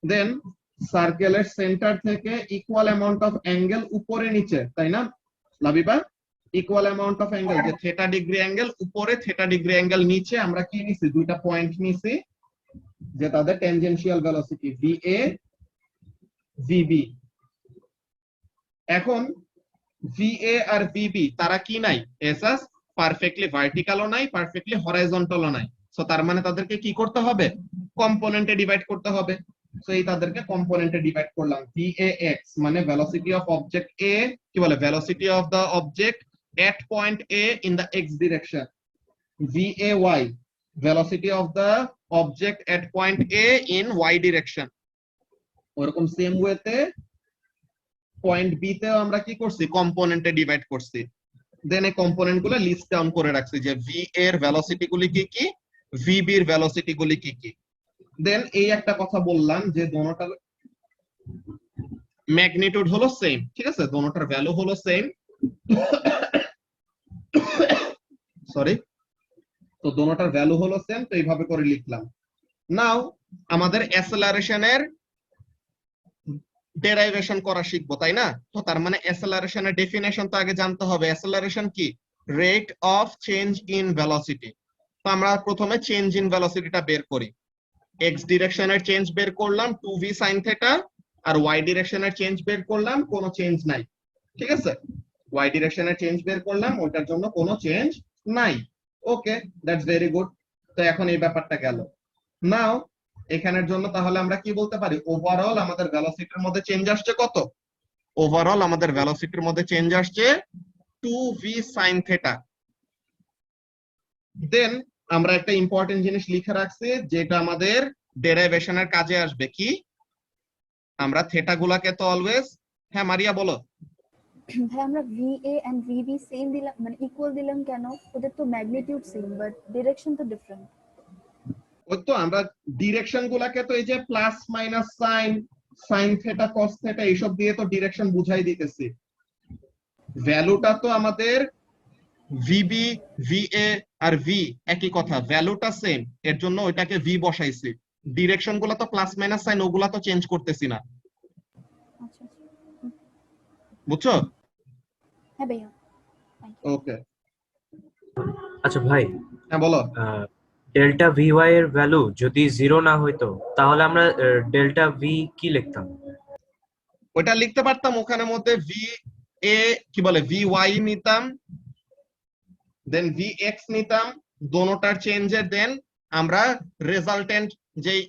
S1: দেন সার্কেলের সেন্টার থেকে ইকুয়াল অ্যামাউন্ট অফ অ্যাঙ্গেল উপরে নিচে, তাই না Labiba? Equal amount of angle, যে থেটা ডিগ্রি অ্যাঙ্গেল উপরে থেটা ডিগ্রি অ্যাঙ্গেল নিচে, আমরা কি নিছি? দুইটা পয়েন্ট নিছি যে তাদের ট্যানজেনশিয়াল ভেলোসিটি VA VB। এখন VA আর VB তারা কি নাই? এসাস পারফেক্টলি ভার্টিক্যালও নাই, পারফেক্টলি হরাইজন্টালও নাই। সো তার মানে তাদেরকে কি করতে হবে? কম্পোনেন্টে ডিভাইড করতে হবে। সো এই তাদেরকে কম্পোনেন্টে ডিভাইড করলাম। VAX মানে ভেলোসিটি অফ অবজেক্ট A, কি বলে? Velocity of the object at point A in the x direction. VAY velocity of the object at point A in y direction. ওরকম সেম ওয়েতে পয়েন্ট বি তে আমরা কি করছি? কম্পোনেন্টে ডিভাইড করছি। দেন এই কম্পোনেন্ট গুলো লিস্ট ডাউন করে রাখছি যে ভি এর ভেলোসিটি গুলি কি কি, ভিবি এর ভেলোসিটি গুলি কি কি। দেন এই একটা কথা বললাম যে দোনোটার ম্যাগনিটিউড হলো সেম, ঠিক আছে, দোনোটার ভ্যালু হলো সেম। সরি, তো দোনোটার ভ্যালু হলো সেম, তো এইভাবে করে লিখলাম। নাও আমাদের অ্যাসেলারেশনের ডেরাইভেশন করা শিখবো, তাই না? তো তার মানে অ্যাসেলারেশনের ডেফিনেশন তো আগে জানতে হবে। অ্যাসেলারেশন কি? Rate of change in velocity. তো আমরা প্রথমে চেঞ্জ ইন ভেলোসিটিটা বের করি। এক্স ডিরেকশনের চেঞ্জ বের করলাম 2v sin থিটা, আর ওয়াই ডিরেকশনের চেঞ্জ বের করলাম, কোনো চেঞ্জ নাই, ঠিক আছে। ওয়াই ডিরেকশনের চেঞ্জ বের করলাম, ওইটার জন্য কোনো চেঞ্জ নাই। ওকে, দ্যাটস ভেরি গুড। তো এখন এই ব্যাপারটা গেল। নাও এখানের জন্য তাহলে আমরা কি বলতে পারি? ওভারঅল আমাদের ভেলোসিটির মধ্যে চেঞ্জ আসছে কত? ওভারঅল আমাদের ভেলোসিটির মধ্যে চেঞ্জ আসছে 2v sin থিটা। দেন আমরা একটা ইম্পর্টেন্ট জিনিস লিখে রাখছি যেটা আমাদের ডেরাইভেশনের কাজে আসবে। কি? আমরা থিটা গুলাকে তো অলওয়েজ, হ্যাঁ মারিয়া বলো।
S4: ভাই আমরা VA এন্ড VB সেম দিলাম, মানে ইকুয়াল দিলাম কেন? ওদের তো ম্যাগনিটিউড সেম বাট ডিরেকশন তো ডিফারেন্ট।
S1: ওই তো আমরা ডিরেকশন গুলাকে তো এই যে plus minus sine, sine theta cos theta এইসব দিয়ে তো ডিরেকশন বুঝাই দিতেছি। ভ্যালুটা তো আমাদের ভিবি, ভিএ আর ভি একই কথা, ভ্যালুটা সেম, এর জন্য ওইটাকে ভি বসাইছি। ডিরেকশন গুলা তো প্লাস মাইনাস সাইন, ওগুলা তো চেঞ্জ করতেছি না।
S4: আচ্ছা
S1: বুঝছো?
S4: হ্যাঁ ভাইয়া, থ্যাংক ইউ।
S1: ওকে,
S2: আচ্ছা ভাই,
S1: হ্যাঁ বলো।
S2: ডেল্টা ভি ওয়াই এর ভ্যালু যদি 0 না হইতো তাহলে আমরা ডেল্টা ভি কি লিখতাম?
S1: ওইটা লিখতে পারতাম ওখানের মধ্যে ভি এ, কি বলে, ভি ওয়াই নিতাম, দেন ভি এক্স নিতাম, দোনোটার চেঞ্জের দেন আমরা রেজাল্টেন্ট যেই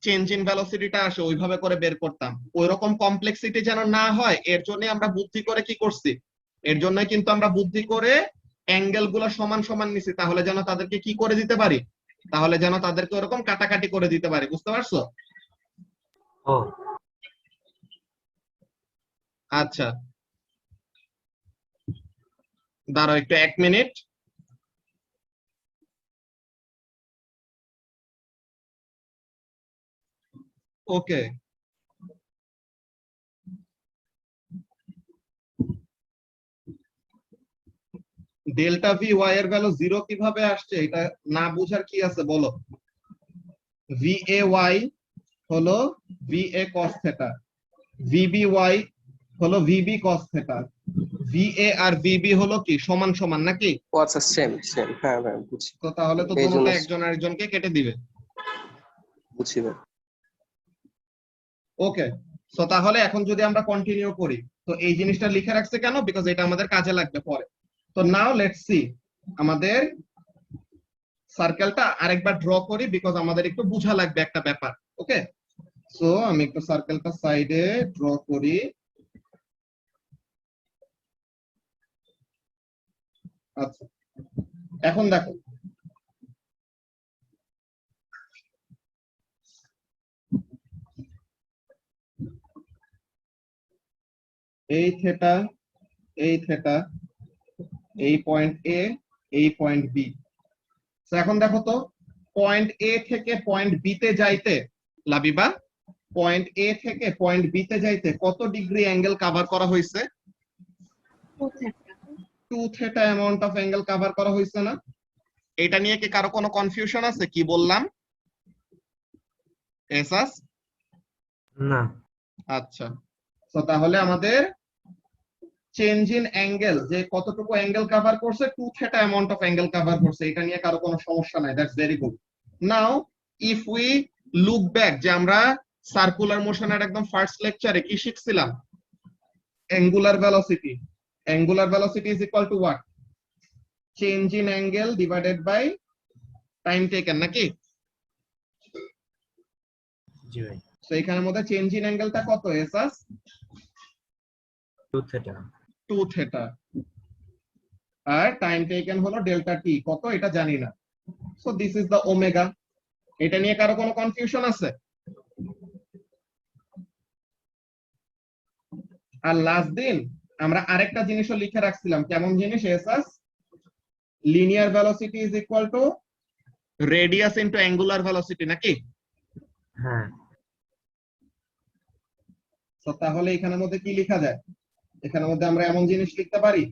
S1: চেঞ্জ ইন ভেলোসিটিটা আসে ওইভাবে করে বের করতাম। ওইরকম কমপ্লেক্সিটি যেন না হয় এর জন্য আমরা বুদ্ধি করে কি করছি? এর জন্য কিন্তু আমরা বুদ্ধি করে অ্যাঙ্গেল গুলো সমান সমান নিছি, তাহলে যেন তাদেরকে কি করে দিতে পারি? তাহলে যেন তাদেরকে ওরকম কাটাকাটি করে দিতে পারি। বুঝতে পারছো?
S2: ও
S1: আচ্ছা, দাঁড়াও একটু 1 minute. Okay, delta V Y এর ভ্যালু 0 কিভাবে আসছে? এটা না বুঝার কি আছে বলো? ভি এ ওয়াই হলো V A cos theta, VB Y হলো ভিবি কস থিটা, ভিএ আর ভিবি হলো কি সমান সমান নাকি?
S6: ও আচ্ছা, সেম সেম, হ্যাঁ হ্যাঁ বুঝছি।
S1: তো তাহলে তো
S6: এই জন্য
S1: দুটোটা একজন আরেকজনকে কেটে দিবে।
S6: বুঝছি ভাই।
S1: ওকে, সো তাহলে এখন যদি আমরা কন্টিনিউ করি, তো এই জিনিসটা লিখে রাখছে কেন? বিকজ এটা আমাদের কাজে লাগবে পরে। তো নাও লেটস সি, আমাদের সার্কেলটা আরেকবার ড্র করি, বিকজ আমাদের একটু বোঝা লাগবে একটা ব্যাপার। ওকে, সো আমি একটু সার্কেলটা সাইডে ড্র করি। আচ্ছা, এখন দেখো, এই থেটা, এই থেটা, এই পয়েন্ট এ, এই পয়েন্ট বি। এখন দেখো তো, পয়েন্ট এ থেকে পয়েন্ট বি তে যাইতে, লাবিবা, পয়েন্ট এ থেকে পয়েন্ট বি তে যাইতে কত ডিগ্রি অ্যাঙ্গেল কভার করা হয়েছে? 2 theta amount of angle cover করা হয়েছে না? এটা নিয়ে কি কারো কোনো কনফিউশন আছে কি বললাম? এসাস?
S2: না।
S1: আচ্ছা, তো তাহলে আমাদের চেঞ্জ ইন অ্যাঙ্গেল, যে কতটুকু অ্যাঙ্গেল কভার করছে, 2 theta amount of angle cover করছে, এটা নিয়ে কারো কোনো সমস্যা নাই। That's very good. Now if we look back, যে আমরা সার্কুলার মোশনের একদম ফার্স্ট লেকচারে কি শিখছিলাম? Angular velocity. Angular velocity is equal to what? Change in angle divided by time taken, নাকি?
S2: জি ভাই।
S1: তো এখানের মধ্যে চেঞ্জ ইন অ্যাঙ্গেলটা কত এসাস?
S2: 2 থেটা।
S1: 2 থেটা। আর টাইম টেকেন হলো ডেল্টা টি, কত এটা জানি না। So this is the omega. এটা নিয়ে কারো কোনো কনফিউশন আছে? আর লাস্ট দিন আমরা আরেকটা জিনিসও লিখে রাখছিলাম, কেমন জিনিস Asus? Linear velocity is equal two radius into angular velocity, নাকি?
S2: হ্যাঁ।
S1: তো তাহলে এখানের মধ্যে কি লেখা যায়? এখানের মধ্যে আমরা এমন জিনিস লিখতে পারি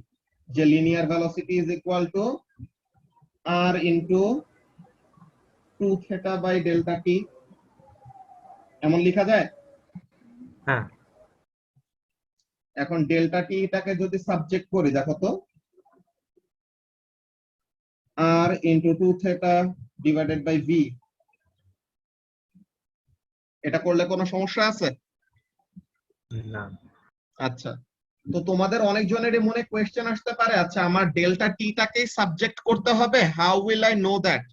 S1: যে linear velocity is equal to R into 2 theta by delta T, এমন লেখা যায়?
S2: হ্যাঁ।
S1: এখন ডেল্টা টি টাকে যদি সাবজেক্ট করি, দেখো তো, R into 2 theta divided by V, এটা করলে কোনো সমস্যা আছে?
S2: না।
S1: আচ্ছা, তো তোমাদের অনেকজনেরই মনে কোয়েশ্চেন আসতে পারে, আচ্ছা আমার ডেল্টা টি টাকেই সাবজেক্ট করতে হবে, how will I know that?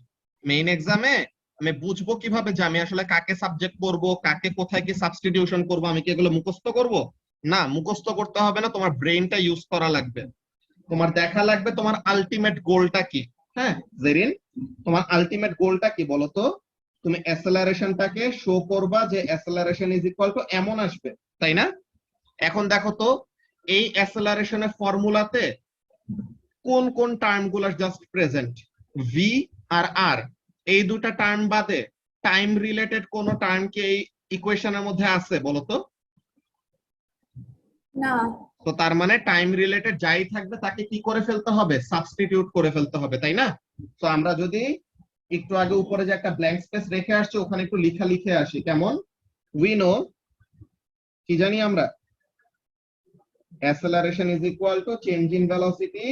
S1: Main এক্সামে আমি বুঝবো কিভাবে যে আমি আসলে কাকে সাবজেক্ট করব, কাকে কোথায় কি সাবস্টিটিউশন করব? আমি কি এগুলো মুখস্থ করব? না, মুখস্থ করতে হবে না, তোমার ব্রেনটা ইউজ করা লাগবে। তোমার দেখা লাগবে তোমার আলটিমেট গোলটা কি। হ্যাঁ জেরিন, তোমার আলটিমেট গোলটা কি বলো তো? তুমি অ্যাসেলারেশনটাকে শো করবা যে অ্যাসেলারেশন ইজ ইকুয়াল টু এমন আসবে, তাই না? এখন দেখো তো, এই অ্যাসেলারেশনের ফর্মুলাতে কোন কোন টার্ম গুলো জাস্ট প্রেজেন্ট? ভি আর আর, এই দুটা টার্ম বাদে টাইম রিলেটেড কোন টার্ম কি এই ইকুয়েশনের মধ্যে আছে বলো তো?
S5: না।
S1: তো তার মানে টাইম রিলেটেড যাই থাকবে তাকে কি করে ফেলতে হবে? সাবস্টিটিউট করে ফেলতে হবে, তাই না? তো আমরা যদি একটু আগে উপরে যে একটা ব্ল্যাঙ্ক স্পেস রেখে আসছে, ওখানে একটু লিখা লিখে আসি, কেমন? উই নো, কি জানি আমরা? acceleration is equal to change in velocity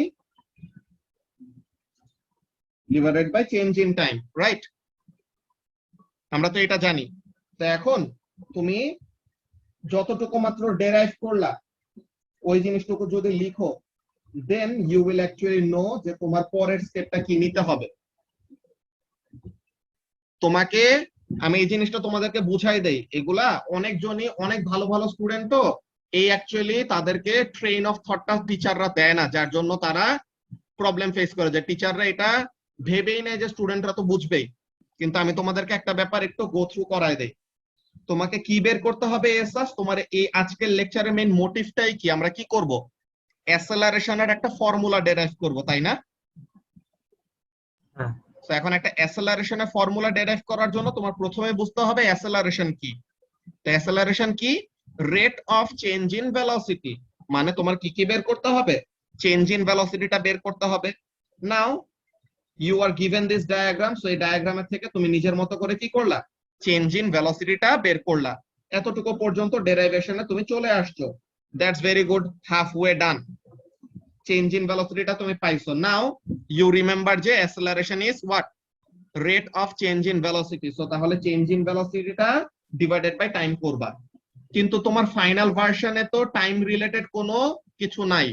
S1: divided by change in time, right? আমরা তো এটা জানি। তো এখন তুমি যতটুকু মাত্র ডেরাইভ করলা ওই জিনিসটুকু যদি লিখো, then you will actually know যে তোমার পরের স্টেপটা কি নিতে হবে। তোমাকে আমি এই জিনিসটা তোমাদেরকে বুঝাই দেই, এগুলা অনেকজনই অনেক ভালো ভালো স্টুডেন্ট, তো এই অ্যাকচুয়ালি তাদেরকে ট্রেন অফ থটটা টিচাররা দেয় না, যার জন্য তারা প্রবলেম ফেস করে। যে টিচাররা এটা ভেবেই নেয় যে স্টুডেন্টরা তো বুঝবেই, কিন্তু আমি তোমাদেরকে একটা ব্যাপার একটু গো থ্রু করাই দেই। তোমাকে কি বের করতে হবে এসাস? তোমার এই আজকের লেকচারের মেইন মোটিভটাই কি? আমরা কি করব? অ্যাসেলারেশনের একটা ফর্মুলা ডেরাইভ করব, তাই না?
S2: হ্যাঁ।
S1: তো এখন একটা অ্যাসেলারেশনের ফর্মুলা ডেরাইভ করার জন্য তোমার প্রথমে বুঝতে হবে অ্যাসেলারেশন কি। তো অ্যাসেলারেশন কি? Rate of change in velocity. মানে তোমার কি কি বের করতে হবে? চেঞ্জ ইন ভেলোসিটিটা বের করতে হবে। Now you are given this diagram, so এই ডায়াগ্রামের থেকে তুমি নিজের মতো করে কি করলা? চেঞ্জ ইন ভেলোসিটিটা বের করলা। এতটুকু পর্যন্ত ডেরাইভেশনে তুমি চলে আসছো। That's very good, halfway done. Change in ভেলোসিটিটা তুমি পাইছো। নাও ইউ রিমেম্বার যে acceleration is what, rate of change in velocity. So তাহলে চেঞ্জ ইন ভেলোসিটিটা ডিভাইডেড বাই টাইম করবা। কিন্তু তোমার ফাইনাল ভার্সনে তো টাইম রিলেটেড কোনো কিছু নাই,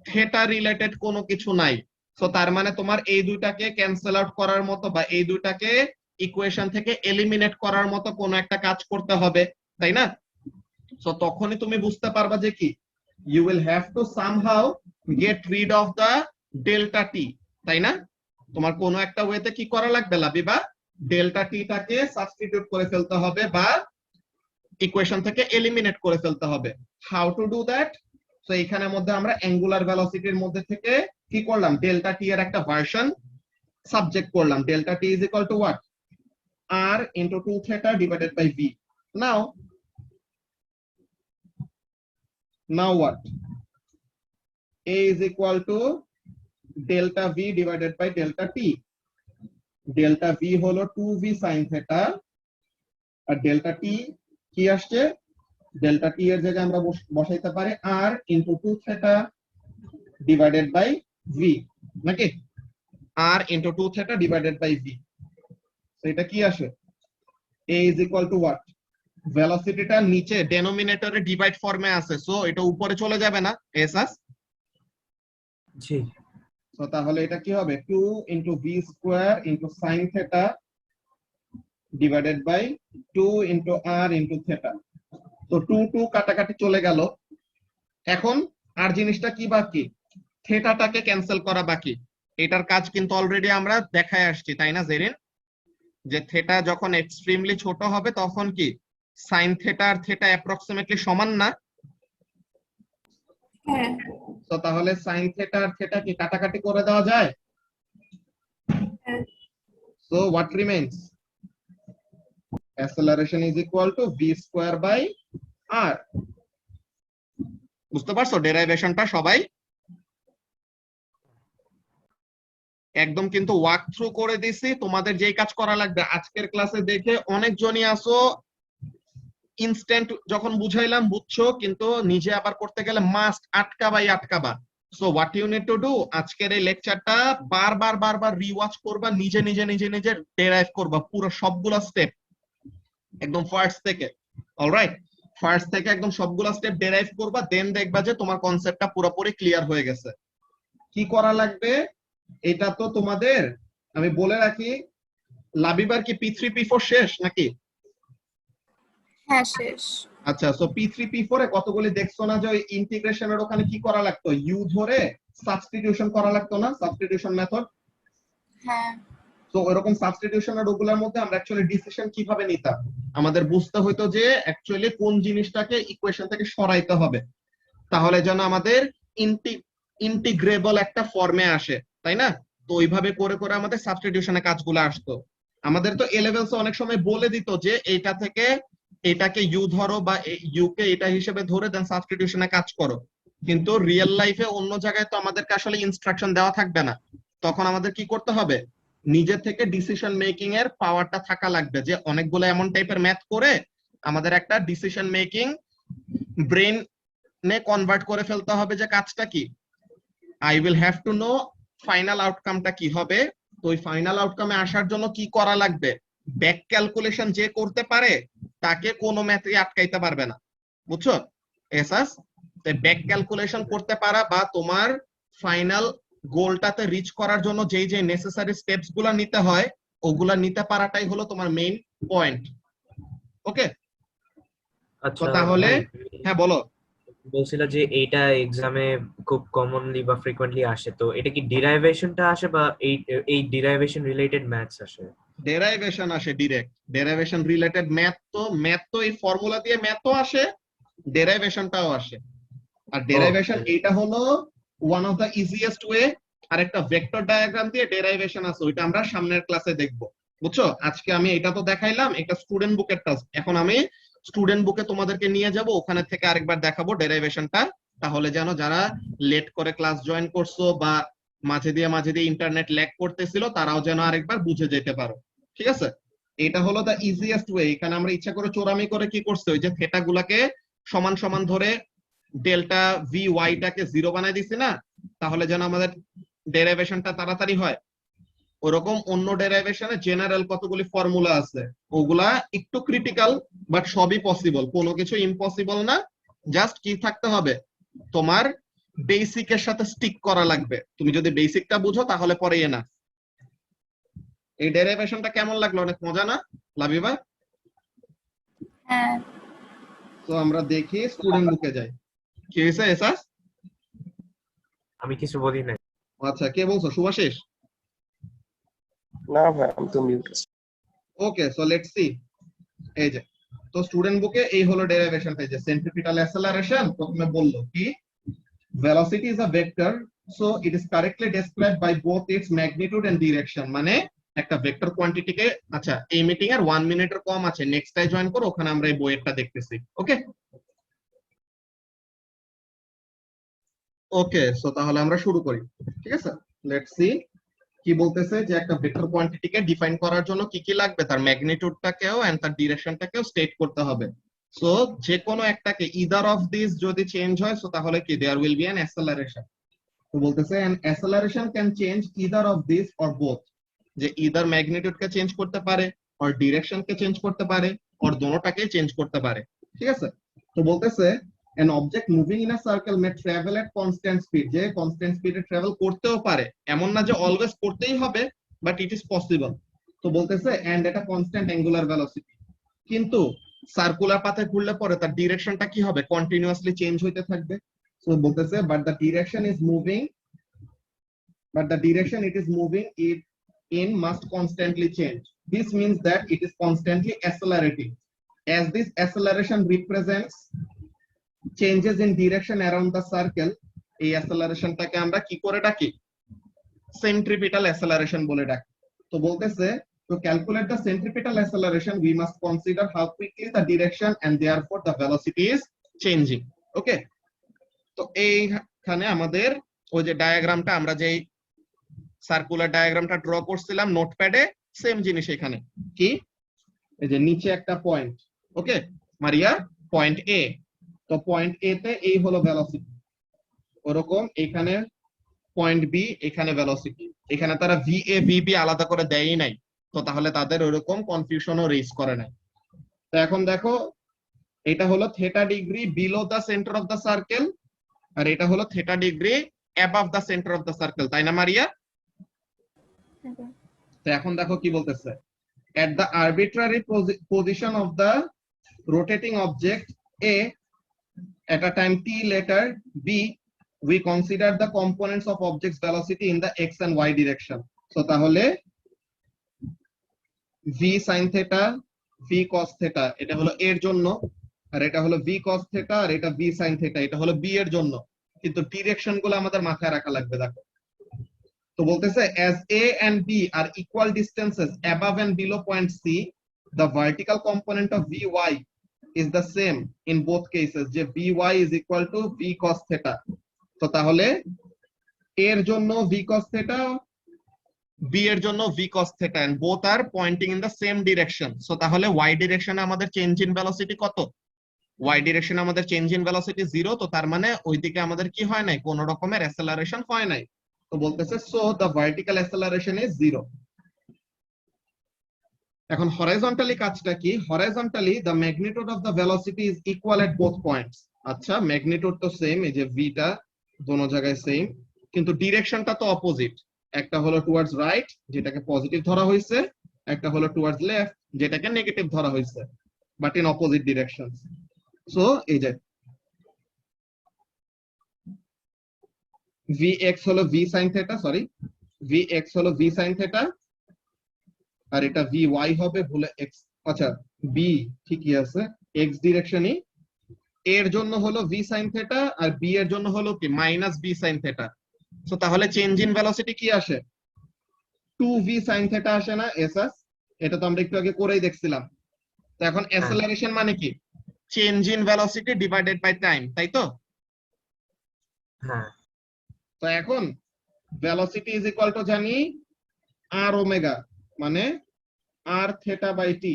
S1: থিটা রিলেটেড কোনো কিছু নাই। সো তার মানে তোমার এই দুইটাকে ক্যান্সেল আউট করার মতো বা এই দুইটাকে ইকুয়েশন থেকে এলিমিনেট করার মতো কোনো একটা কাজ করতে হবে, তাই না? সো তখনই তুমি বুঝতে পারবা যে কি, you will have to somehow get rid of the delta T, তাই না? তোমার কোনো একটা ওয়েতে কি করা লাগবে লাবিবা, ডেল্টা টি টাকে সাবস্টিটিউট করে ফেলতে হবে বা ইকুয়েশন থেকে এলিমিনেট করে ফেলতে হবে। How to do that? So এখানের মধ্যে আমরা অ্যাঙ্গুলার ভেলোসিটির মধ্যে থেকে কি করলাম, ডেল্টা টি এর একটা ভার্সন সাবজেক্ট করলাম। Delta T is equal to what, r into 2 theta divided by v. Now what? A is equal to delta v divided by delta t. Delta v হলো 2v sin theta আর delta t কি আসছে, delta t এর জায়গায় আমরা বসাইতে পারি r into 2 theta divided by v, নাকি? r into 2 theta divided by v. So এটা কি আসে, a is equal to what, ভেলোসিটিটা নিচে ডেনোমিনেটরে ডিভাইড ফর্মে আছে, সো এটা উপরে চলে যাবে না এসাস।
S2: জি।
S1: সো তাহলে এটা কি হবে, 2 into v square into sin theta divided by 2 into r into theta. তো 2 কাটাকাটি চলে গেল। এখন আর জিনিসটা কি বাকি, থেটাটাকে ক্যান্সেল করা বাকি। এটার কাজ কিন্তু অলরেডি আমরা দেখায় আসছি, তাই না জেরিন? যে থেটা যখন এক্সট্রিমলি ছোট হবে তখন কি সাইন থেটা আর থেটা অ্যাপ্রক্সিমেটলি সমান না?
S5: হ্যাঁ।
S1: তো তাহলে সাইন থেটা আর থেটা কি কাটাকাটি করে দেওয়া যায়?
S5: হ্যাঁ।
S1: So what remains, acceleration is equal to v square by r। বুঝতে পারছো ডেরাইভেশনটা সবাই? একদম কিন্তু ওয়াক থ্রু করে দিছি। তোমাদের যেই কাজ করা লাগবে, আজকের ক্লাসে দেখে অনেকজনই আসো ইনস্ট্যান্ট যখন বুঝাইলাম বুঝছো, কিন্তু নিজে আবার করতে গেলে মাস্ট আটকাবা। So what you need to do, আজকের এই লেকচারটা বারবার রিওয়াচ করবা, নিজে ডেরাইভ করবা পুরো সবগুলা স্টেপ একদম ফার্স্ট থেকে। অলরাইট, ফার্স্ট থেকে একদম সবগুলা স্টেপ ডেরাইভ করবা, দেন দেখবা যে তোমার কনসেপ্টটা পুরোপুরি ক্লিয়ার হয়ে গেছে। কি করা লাগবে এটা তো তোমাদের আমি বলে রাখি, লাবিবার কি P3 P4 শেষ নাকি?
S5: হ্যাঁ শেষ।
S1: আচ্ছা, সো P3 P4 এ কতগুলি দেখছো না যে ওই ইন্টিগ্রেশনের ওখানে কি করা লাগতো, ইউ ধরে সাবস্টিটিউশন করা লাগতো না, সাবস্টিটিউশন মেথড।
S5: হ্যাঁ।
S1: তো এরকম সাবস্টিটিউশনের ওগুলোর মধ্যে আমরা অ্যাকচুয়ালি ডিসিশন কিভাবে নিতাম, আমাদের বুঝতে হইতো যে অ্যাকচুয়ালি কোন জিনিসটাকে ইকুয়েশন থেকে সরাইতে হবে, তাহলে যেন আমাদের ইন্টিগ্রেবল একটা ফর্মে আসে, তাই না? তো ওইভাবে করে আমাদের সাবস্টিটিউশনের কাজগুলো আসতো। আমাদের তো এ লেভেলস অনেক সময় বলে দিত যে এইটা থেকে এটাকে ইউ ধরো বা ইউ কে এটা হিসেবে ধরে দেন সাবস্টিটিউশনে কাজ করো, কিন্তু রিয়েল লাইফে অন্য জায়গায় তো আমাদেরকে আসলে ইনস্ট্রাকশন দেওয়া থাকবে না। তখন আমাদের কি করতে হবে, নিজে থেকে ডিসিশন মেকিং এর পাওয়ারটা থাকা লাগবে, যে অনেকগুলো এমন টাইপের ম্যাথ করে আমাদের একটা ডিসিশন মেকিং ব্রেন নে কনভার্ট করে ফেলতে হবে যে কাজটা কি, I will have to know final আউটকামটা কি হবে। তো ওই ফাইনাল আউটকামে আসার জন্য কি করা লাগবে, ব্যাক ক্যালকুলেশন যে করতে পারে তাকে কোনো ম্যাথই আটকাইতে পারবে না, বুঝছো এসাস? ব্যাক ক্যালকুলেশন করতে পারা বা তোমার ফাইনাল গোলটাতে রিচ করার জন্য যেই যে নেসেসারি স্টেপস গুলা নিতে হয় ওগুলা নিতে পারাটাই হলো তোমার মেইন পয়েন্ট। ওকে,
S2: আচ্ছা
S1: তাহলে হ্যাঁ বলো।
S2: বলছিল যে এইটা এক্সামে খুব কমনলি বা ফ্রিকোয়েন্টলি আসে, তো এটা কি ডিরাইভেশনটা আসে বা এই ডিরাইভেশন রিলেটেড ম্যাথস আসে?
S1: ডেরাইভেশন আসে ডিরেক্ট, ডেরাইভেশন রিলেটেড ম্যাথ তো এই ফর্মুলা দিয়ে ম্যাথও আসে, ডেরাইভেশনটাও আসে। আর ডেরাইভেশন এইটা হলো one of the easiest way. আর একটা ভেক্টর ডায়াগ্রাম দিয়ে ডেরাইভেশন আছে, ওইটা আমরা সামনের ক্লাসে দেখবো, বুঝছো? আজকে আমি এটা তো দেখাইলাম, এটা স্টুডেন্ট বুকের টাস্ক, এখন আমি স্টুডেন্ট বুকে তোমাদেরকে নিয়ে যাব, ওখানে থেকে আরেকবার দেখাবো ডেরাইভেশনটা, তাহলে যেন যারা লেট করে ক্লাস জয়েন করছো বা মাঝে দিয়ে ইন্টারনেট ল্যাগ করতেছিল তারাও যেন আরেকবার বুঝে যেতে পারো, ঠিক আছে? এটা হলো দা ইজিয়েস্ট ওয়ে। এখানে আমরা ইচ্ছা করে চোরামি করে কি করছি, ওই যে থেটা গুলাকে সমান ধরে ডেল্টা ভি ওয়াইটাকে 0 বানাই দিছি না, তাহলে যেন আমাদের ডেরিভেশনটা তাড়াতাড়ি হয়। ওরকম অন্য ডেরিভেশনে জেনারেল কতগুলি ফর্মুলা আছে, ওগুলা একটু ক্রিটিক্যাল, বাট সবই পসিবল, কোনো কিছু ইম্পসিবল না। জাস্ট কি থাকতে হবে, তোমার বেসিকের সাথে স্টিক করা লাগবে। তুমি যদি বেসিকটা বুঝো তাহলে পরে না। এই ডেরিভেশনটা কেমন লাগলো? অনেক মজা না লাবিবা?
S4: হ্যাঁ
S1: তো আমরা দেখি স্টুডেন্ট বুকে যাই। কি হয়েছে এসাস?
S2: আমি কিছু বলি নাই।
S1: আচ্ছা, কে বলছো? শুভাশিস?
S6: না ভাই, আমি তো মিউট আছি।
S1: ওকে, সো লেটস সি। এই যে, তো স্টুডেন্ট বুকে এই হলো ডেরিভেশন। এই যে সেন্ট্রিপিটাল অ্যাসেলারেশন প্রথমে বললো কি, velocity is a vector, so it is correctly described by both its magnitude and direction। মানে একটা ভেক্টর কোয়ান্টিটিকে, আচ্ছা এই মিটিং এর 1 মিনিটের কম আছে, নেক্সট টাই জয়েন করো, ওখানে আমরা এই বইয়েরটা দেখতেছি। ওকে ওকে, সো তাহলে আমরা শুরু করি। ঠিক আছে, লেটস সি কি বলতেছে, যে একটা ভেক্টর কোয়ান্টিটিকে ডিফাইন করার জন্য কি কি লাগবে, তার ম্যাগনিটিউডটাকেও এন্ড তার ডিরেকশনটাকেও স্টেট করতে হবে। সো যে কোনো একটাকে ইদার অফ দিস যদি চেঞ্জ হয়, সো তাহলে কি there will be an acceleration. তো বলতেছে an acceleration can change either of this or both, যে ইদার ম্যাগনিটিউডকে চেঞ্জ করতে পারে, অর ডিরেকশনকে চেঞ্জ করতে পারে, অর দোনোটাকে চেঞ্জ করতে পারে। ঠিক আছে, তো বলতেছে an object moving in a circle may travel at constant speed, যে কনস্ট্যান্ট স্পিডে ট্রাভেল করতেও পারে, এমন না যে অলওয়েজ করতেই হবে, বাট ইট ইজ পসিবল। তো বলতেছে এন্ড এটা কনস্ট্যান্ট অ্যাঙ্গুলার ভেলোসিটি, কিন্তু সার্কুলার পাথে ঘুরলে পরে তার ডিরেকশনটা কি হবে, কন্টিনিউয়াসলি চেঞ্জ হইতে থাকবে। সো বলতেছে but the direction it is moving it in must constantly change. This means that it is constantly accelerating, as this acceleration represents changes in direction around the circle। এই অ্যাসেলারেশনটাকে আমরা কি করে ডাকি, centripetal অ্যাসেলারেশন বলে ডাকি। তো বলতেছে to calculate the centripetal acceleration we must consider how quickly the direction and therefore the velocity is changing। ওকে, তো এইখানে আমাদের ওই যে ডায়াগ্রামটা, আমরা যেই সার্কুলার ডায়াগ্রামটা ড্র করছিলাম নোটপ্যাডে, সেম জিনিস এখানে কি, এই যে নিচে একটা পয়েন্ট, ওকে মারিয়া, পয়েন্ট এ। তো পয়েন্ট এ তে এই হলো ভেলোসিটি, ওরকম এখানে পয়েন্ট বি, এখানে ভেলোসিটি। এখানে তারা ভি এ ভি বি আলাদা করে দেয়ই নাই, তো তাহলে তাদের ওরকম কনফিউশনও রেজ করে নাই। তো এখন দেখো, এটা হলো theta degree below the centre of the circle, আর এটা হলো theta degree above the centre of the circle, তাই না মারিয়া? তো এখন দেখো কি বলতেছে, at the arbitrary position of the rotating object A at a time t later B, we consider the components of object's velocity in the x and y direction। so তাহলে v sin theta v cos theta এটা হলো এর জন্য, আর এটা হলো v cos theta, আর এটা v sin theta এটা হলো b এর জন্য, কিন্তু ডিরেকশন গুলো আমাদের মাথায় রাখা লাগবে। দেখো, তো বলতেছে as A and B are equal distances above and below point C, the vertical component of Vy is the same in both cases, যে Vy is equal to V cos theta। তো তাহলে এর জন্য V cos theta, B এর জন্য V cos theta, and both are pointing in the same direction। so তাহলে y direction আমাদের change in velocity কত, y direction আমাদের চেঞ্জ ইন ভেলোসিটি 0, তো তার মানে ওইদিকে আমাদের কি হয় নাই, কোন রকমের অ্যাসেলারেশন হয় নাই। তো বলতেছে সো দ্য ভার্টিক্যাল অ্যাসেলারেশন ইজ 0। এখন হরাইজন্টালি কাজটা কি, horizontally the magnitude of the velocity is equal at both points. আচ্ছা, ম্যাগনিটিউড তো সেম, এই যে ভিটা দোনো জায়গায় সেম, কিন্তু ডিরেকশনটা তো অপোজিট। একটা হলো টুয়ার্ডস রাইট, যেটাকে পজিটিভ ধরা হয়েছে, একটা হলো টুয়ার্ডস লেফট, যেটাকে নেগেটিভ ধরা হয়েছে, but in opposite directions. So এই যে Vx হলো v sin theta, sorry Vx হলো v sin theta, আর এটা Vy হবে ভুলে x, আচ্ছা b ঠিকই আছে, x ডিরেকশনই, এর জন্য হলো v sin theta, আর b এর জন্য হলো কি minus b sin theta। So তাহলে চেঞ্জ ইন ভেলোসিটি কি আসে, 2v sin theta আসে না এসএস? এটা তো আমরা একটু আগে করেই দেখছিলাম। তো এখন অ্যাসেলারেশন মানে কি, change in velocity divided by time, তাই তো?
S2: হ্যাঁ,
S1: তো এখন ভেলোসিটি ইজ ইকুয়াল টু জানি আর ওমেগা, মানে আর থেটা বাই টি।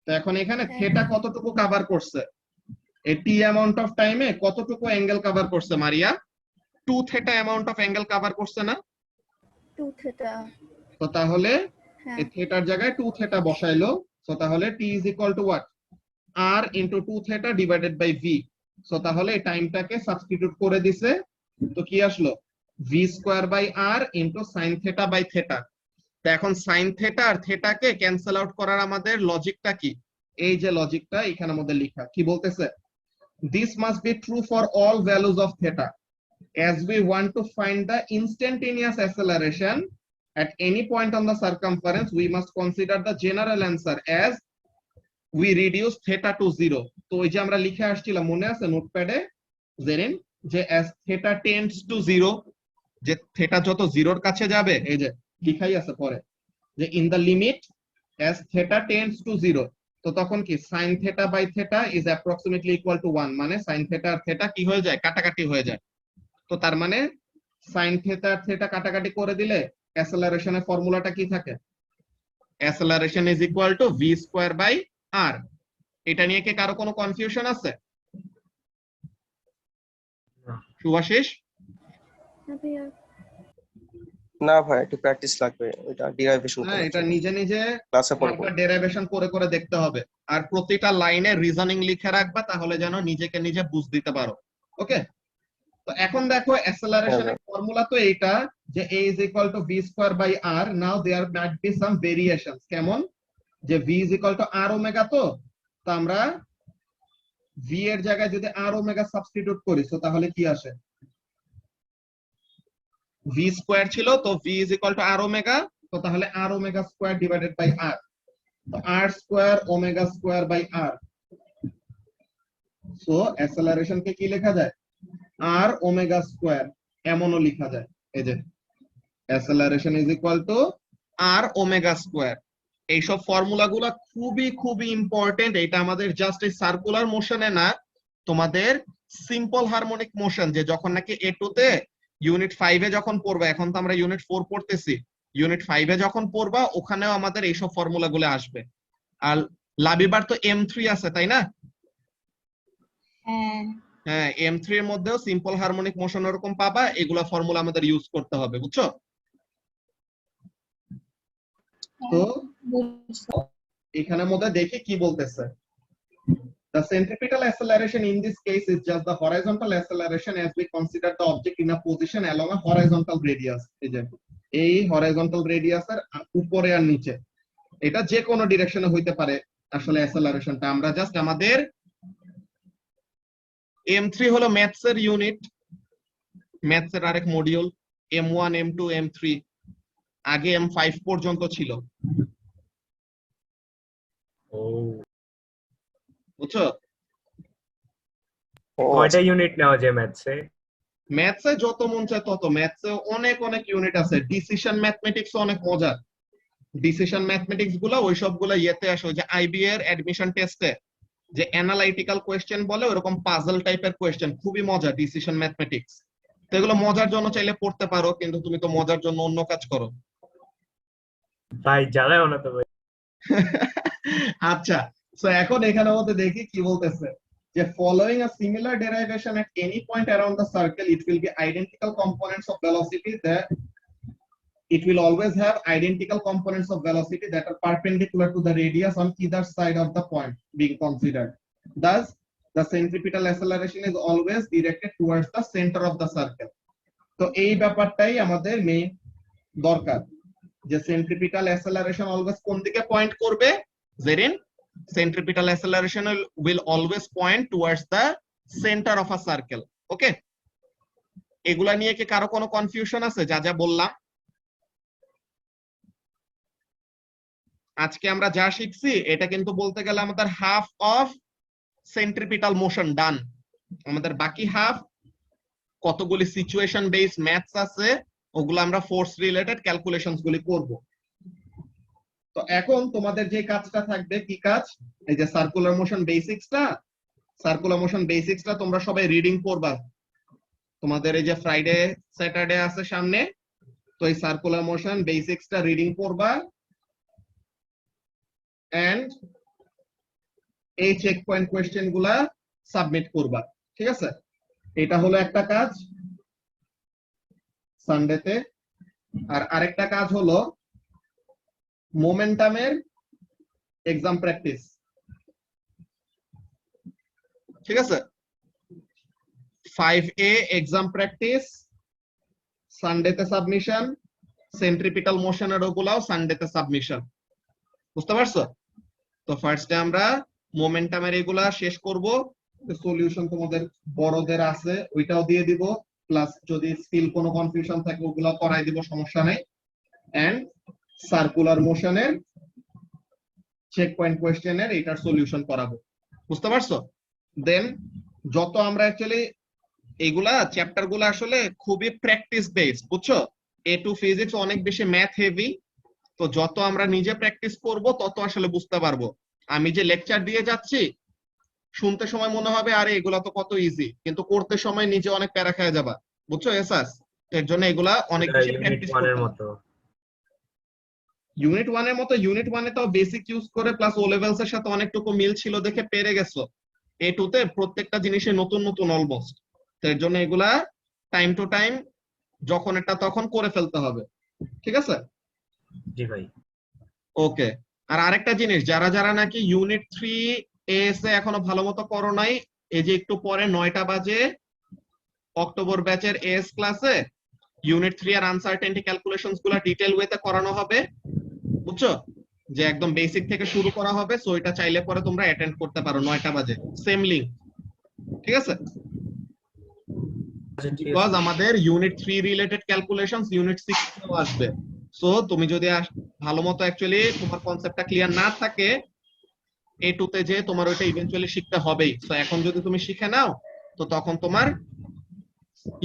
S1: তো এখন এখানে থেটা কতটুকু কভার করছে, এই টি অ্যামাউন্ট অফ টাইমে কতটুকু অ্যাঙ্গেল কভার করছে মারিয়া? 2 theta amount of angle cover করছে না?
S4: 2 theta
S1: তো তাহলে
S4: হ্যাঁ
S1: এই থিটার জায়গায় 2 থিটা বসাইলো। সো তাহলে T is equal to what? R into 2 theta divided by V. So তাহলে এই টাইমটাকে সাবস্টিটিউট করে দিছে, তো কি আসলো? V square by R into sine theta by theta. তো এখন সাইন থিটা আর থিটাকে ক্যান্সেল আউট করার আমাদের লজিকটা কি? এই যে লজিকটা এখানে আমাদের লেখা কি বলতেছে? This must be true for all values of theta. As we want to find the instantaneous acceleration at any point on the circumference, we must consider the general answer as we reduce theta to 0. তো এই যে আমরা লিখে আসছিলাম মনে আছে নোটপ্যাডে জেরিন, যে as theta tends to 0, যে theta যত 0 এর কাছে যাবে, এই যে লিখাই আছে পরে, যে in the limit as theta tends to 0, তো তখন কি sin theta by theta is approximately equal to 1, মানে sin theta আর theta কি হয়ে যায়? কাটাকাটি হয়ে যায়। তো তার মানে sin theta আর theta কাটাকাটি করে দিলে অ্যাসেলারেশনের ফর্মুলাটা কি থাকে? Acceleration is equal to v square by r। এটা নিয়ে কি কারো কোনো কনফিউশন আছে?
S2: না।
S1: শুভাশিস?
S4: না ভাইয়া
S6: না ভাই, একটু প্র্যাকটিস লাগবে, এটা ডিরাইভেশন
S1: হ্যাঁ,
S6: করার
S1: এটা
S6: জন্য
S1: নিজে নিজে
S6: ক্লাসে পড়বো।
S1: বারবার ডেরিভেশন করে করে দেখতে হবে, আর প্রতিটা লাইনে রিজনিং লিখে রাখবা, তাহলে যেন নিজেকে নিজে বুঝ দিতে পারো। ওকে, তো এখন দেখো অ্যাসেলারেশনের ফর্মুলা তো এইটা, যে a is equal to v square by r. Now there might be some variations. কেমন? যে v is equal to r omega, তো আমরা v এর জায়গায় যদি r ওমেগা সাবস্টিটিউট করি, তো তাহলে কি আসে? v স্কয়ার ছিল, তো v is equal to r omega, তো তাহলে r omega square divided by r, তো r square omega square by r। So acceleration কে কি লেখা যায়? r ওমেগা স্কয়ার, এমনও লেখা যায়, এই যে acceleration is equal to r omega square. এইসব ফর্মুলাগুলো খুবই খুবই ইম্পর্টেন্ট। এটা আমাদের জাস্ট এই সার্কুলার মোশনে না, তোমাদের সিম্পল হারমোনিক মোশন, যে যখন নাকি A2 তে ইউনিট 5 এ যখন পড়বা, এখন তো আমরা ইউনিট 4 পড়তেছি, ইউনিট 5 এ যখন পড়বা ওখানেও আমাদের এইসব ফর্মুলাগুলো আসবে। আর লাবিবার তো M3 আছে, তাই না? হ্যাঁ, M3 এর মধ্যেও সিম্পল হারমোনিক মোশন এরকম পাবা, এগুলা ফর্মুলা আমাদের ইউজ করতে হবে, বুঝছো? তো এখানের মধ্যে দেখি কি বলতেছে। The centripetal acceleration in this case is just the horizontal acceleration as we consider the object in a position along a horizontal radius. এই horizontal radius এর উপরে আর নিচে, এটা যে কোনো ডিরেকশনে হইতে পারে। আসলে অ্যাসেলারেশনটা আমরা জাস্ট আমাদের M3 হলো ম্যাথস এর ইউনিট, ম্যাথস এর আরেক মডিউল, M1 M2 M3, আগে M5 পর্যন্ত ছিল,
S2: ও
S1: বুঝছো?
S2: কয়টা ইউনিট নেওয়া যায় ম্যাথসে?
S1: ম্যাথসে যত মন চায় তত, ম্যাথসে অনেক অনেক ইউনিট আছে। ডিসিশন ম্যাথমেটিক্স অনেক মজার, ডিসিশন ম্যাথমেটিক্স গুলা ওই সবগুলা ইয়েতে আসে, যে আইবি এর অ্যাডমিশন টেস্টে যে অ্যানালাইটিক্যাল কোয়েশ্চেন বলে, ওরকম পাজল টাইপের কোয়েশ্চেন, খুবই মজা ডিসিশন ম্যাথমেটিক্স। তো এগুলো মজার জন্য চাইলে পড়তে পারো, কিন্তু তুমি তো মজার জন্য অন্য কাজ করো।
S2: ভাই জ্বালায়ও না তো ভাই।
S1: আচ্ছা, সো এখন এখানে মধ্যে দেখি কি বলতেছে, যে following a similar derivation at any point around the circle, it will be identical components of velocity that it will always have identical components of velocity that are perpendicular to the radius on either side of the point being considered. Thus, the centripetal acceleration is always directed towards the center of the circle. তো এই ব্যাপারটাই আমাদের main দরকার, যে centripetal acceleration always কোন দিকে point করবে? Zerin, centripetal acceleration will always point towards the center of a circle. ওকে, এগুলা নিয়ে কি কারো কোনো কনফিউশন আছে? যা যা বললাম আজকে আমরা যা শিখছি, এটা কিন্তু বলতে গেলে আমাদের হাফ অফ সেন্ট্রিপিটাল মোশন ডান। আমাদের বাকি হাফ কতগুলি সিচুয়েশন বেসড ম্যাথস আছে, ওগুলো আমরা ফোর্স রিলেটেড ক্যালকুলেশনস গুলি করব। তো এখন তোমাদের যে কাজটা থাকবে, কি কাজ? এই যে সার্কুলার মোশন বেসিক্সটা তোমরা সবাই রিডিং করবা। তোমাদের এই যে ফ্রাইডে স্যাটারডে আছে সামনে, তো এই সার্কুলার মোশন বেসিক্সটা রিডিং করবা, এন্ড এই চেক পয়েন্ট কোয়েশ্চেন গুলা সাবমিট করবা, ঠিক আছে? এটা হলো একটা কাজ সানডেতে। আর আরেকটা কাজ হলো মোমেন্টামের এক্সাম প্র্যাকটিস, ঠিক আছে? 5A এক্সাম প্র্যাকটিস সানডেতে সাবমিশন, সেন্ট্রিপিটাল মোশনের ওগুলাও সানডেতে সাবমিশন, বুঝতে পারছো? তো ফার্স্টে আমরা মোমেন্টামের এগুলা শেষ করব, সলিউশন তোমাদের বড়দের আছে ওইটাও দিয়ে দিব, প্লাস যদি স্টিল কোনো কনফিউশন থাকে ওগুলা করাই দিব, সমস্যা নেই। এন্ড সার্কুলার মোশনের চেক পয়েন্ট কোশ্চেনের এটার সলিউশন করাবো, বুঝতে পারছো? দেন যত আমরা অ্যাকচুয়ালি এগুলা চ্যাপ্টার গুলো আসলে খুবই প্র্যাকটিস বেসড, বুঝছো? A2 ফিজিক্স অনেক বেশি ম্যাথ হেভি, তো যত আমরা নিজে প্র্যাকটিস করব তত আসলে বুঝতে পারবো। আমি যে লেকচার দিয়ে যাচ্ছি শুনতে সময় মনে হবে আরে এগুলা তো কত ইজি, কিন্তু করতে সময় নিজে অনেক প্যারা খেয়ে যাবা, বুঝছো? এসাস এর জন্য এগুলা অনেক বেশি
S2: ইউনিট
S1: প্র্যাকটিস
S2: 1 এর
S1: করতে
S2: মতো।
S1: ইউনিট 1 এর মতো ইউনিট 1 এ তাও বেসিক ইউজ করে প্লাস ও লেভেলস এর সাথে অনেকটুকু মিল ছিল দেখে পেরে গেছো। A2 তে প্রত্যেকটা জিনিসে নতুন নতুন অলমোস্ট, তো এর জন্য এগুলা টাইম টু টাইম যখন এটা তখন করে ফেলতে হবে, ঠিক আছে?
S2: জি ভাই।
S1: ওকে। আর আরেকটা জিনিস, যারা যারা নাকি ইউনিট 3 এস এ এখনো ভালো মতো করো নাই, এই যে একটু পরে 9টা বাজে অক্টোবর ব্যাচের এস ক্লাসে ইউনিট 3 এর আনসার্টেনটি ক্যালকুলেশনস গুলো ডিটেইল ওয়েতে করানো হবে, বুঝছো? যে একদম বেসিক থেকে শুরু করা হবে, সো এটা চাইলে পরে তোমরা অ্যাটেন্ড করতে পারো 9টা বাজে, সেম লিংক, ঠিক আছে?
S2: আচ্ছা, ঠিক
S1: বিকজ
S2: আছে।
S1: আমাদের ইউনিট 3 রিলেটেড ক্যালকুলেশনস ইউনিট 6 এও আসবে, সো তুমি যদি ভালো মতো অ্যাকচুয়ালি তোমার কনসেপ্টটা ক্লিয়ার না থাকে A2 তে যে তোমার ওইটা ইভেন্চুয়ালি শিখতে হবেই, সো এখন যদি তুমি শিখে নাও তো তখন তোমার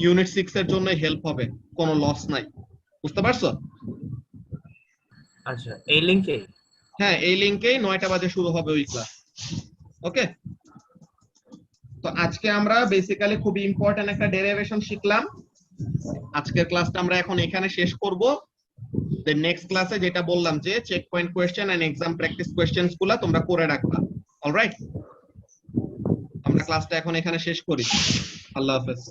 S1: ইউনিট 6 এর জন্য হেল্প হবে, কোনো লস নাই, বুঝতে পারছো?
S2: আচ্ছা, এই লিংকে?
S1: হ্যাঁ, এই লিংকেই 9টা বাজে শুরু হবে ওই ক্লাস, ওকে? তো আজকে আমরা বেসিক্যালি খুব ইম্পর্টেন্ট একটা ডেরিভেশন শিখলাম। আজকের ক্লাসটা আমরা এখন এখানে শেষ করব। দেন নেক্সট ক্লাসে যেটা বললাম যে check point question and exam practice questions গুলা তোমরা করে রাখবা, অলরাইট? আমরা ক্লাসটা এখন এখানে শেষ করি। আল্লাহ হাফেজ।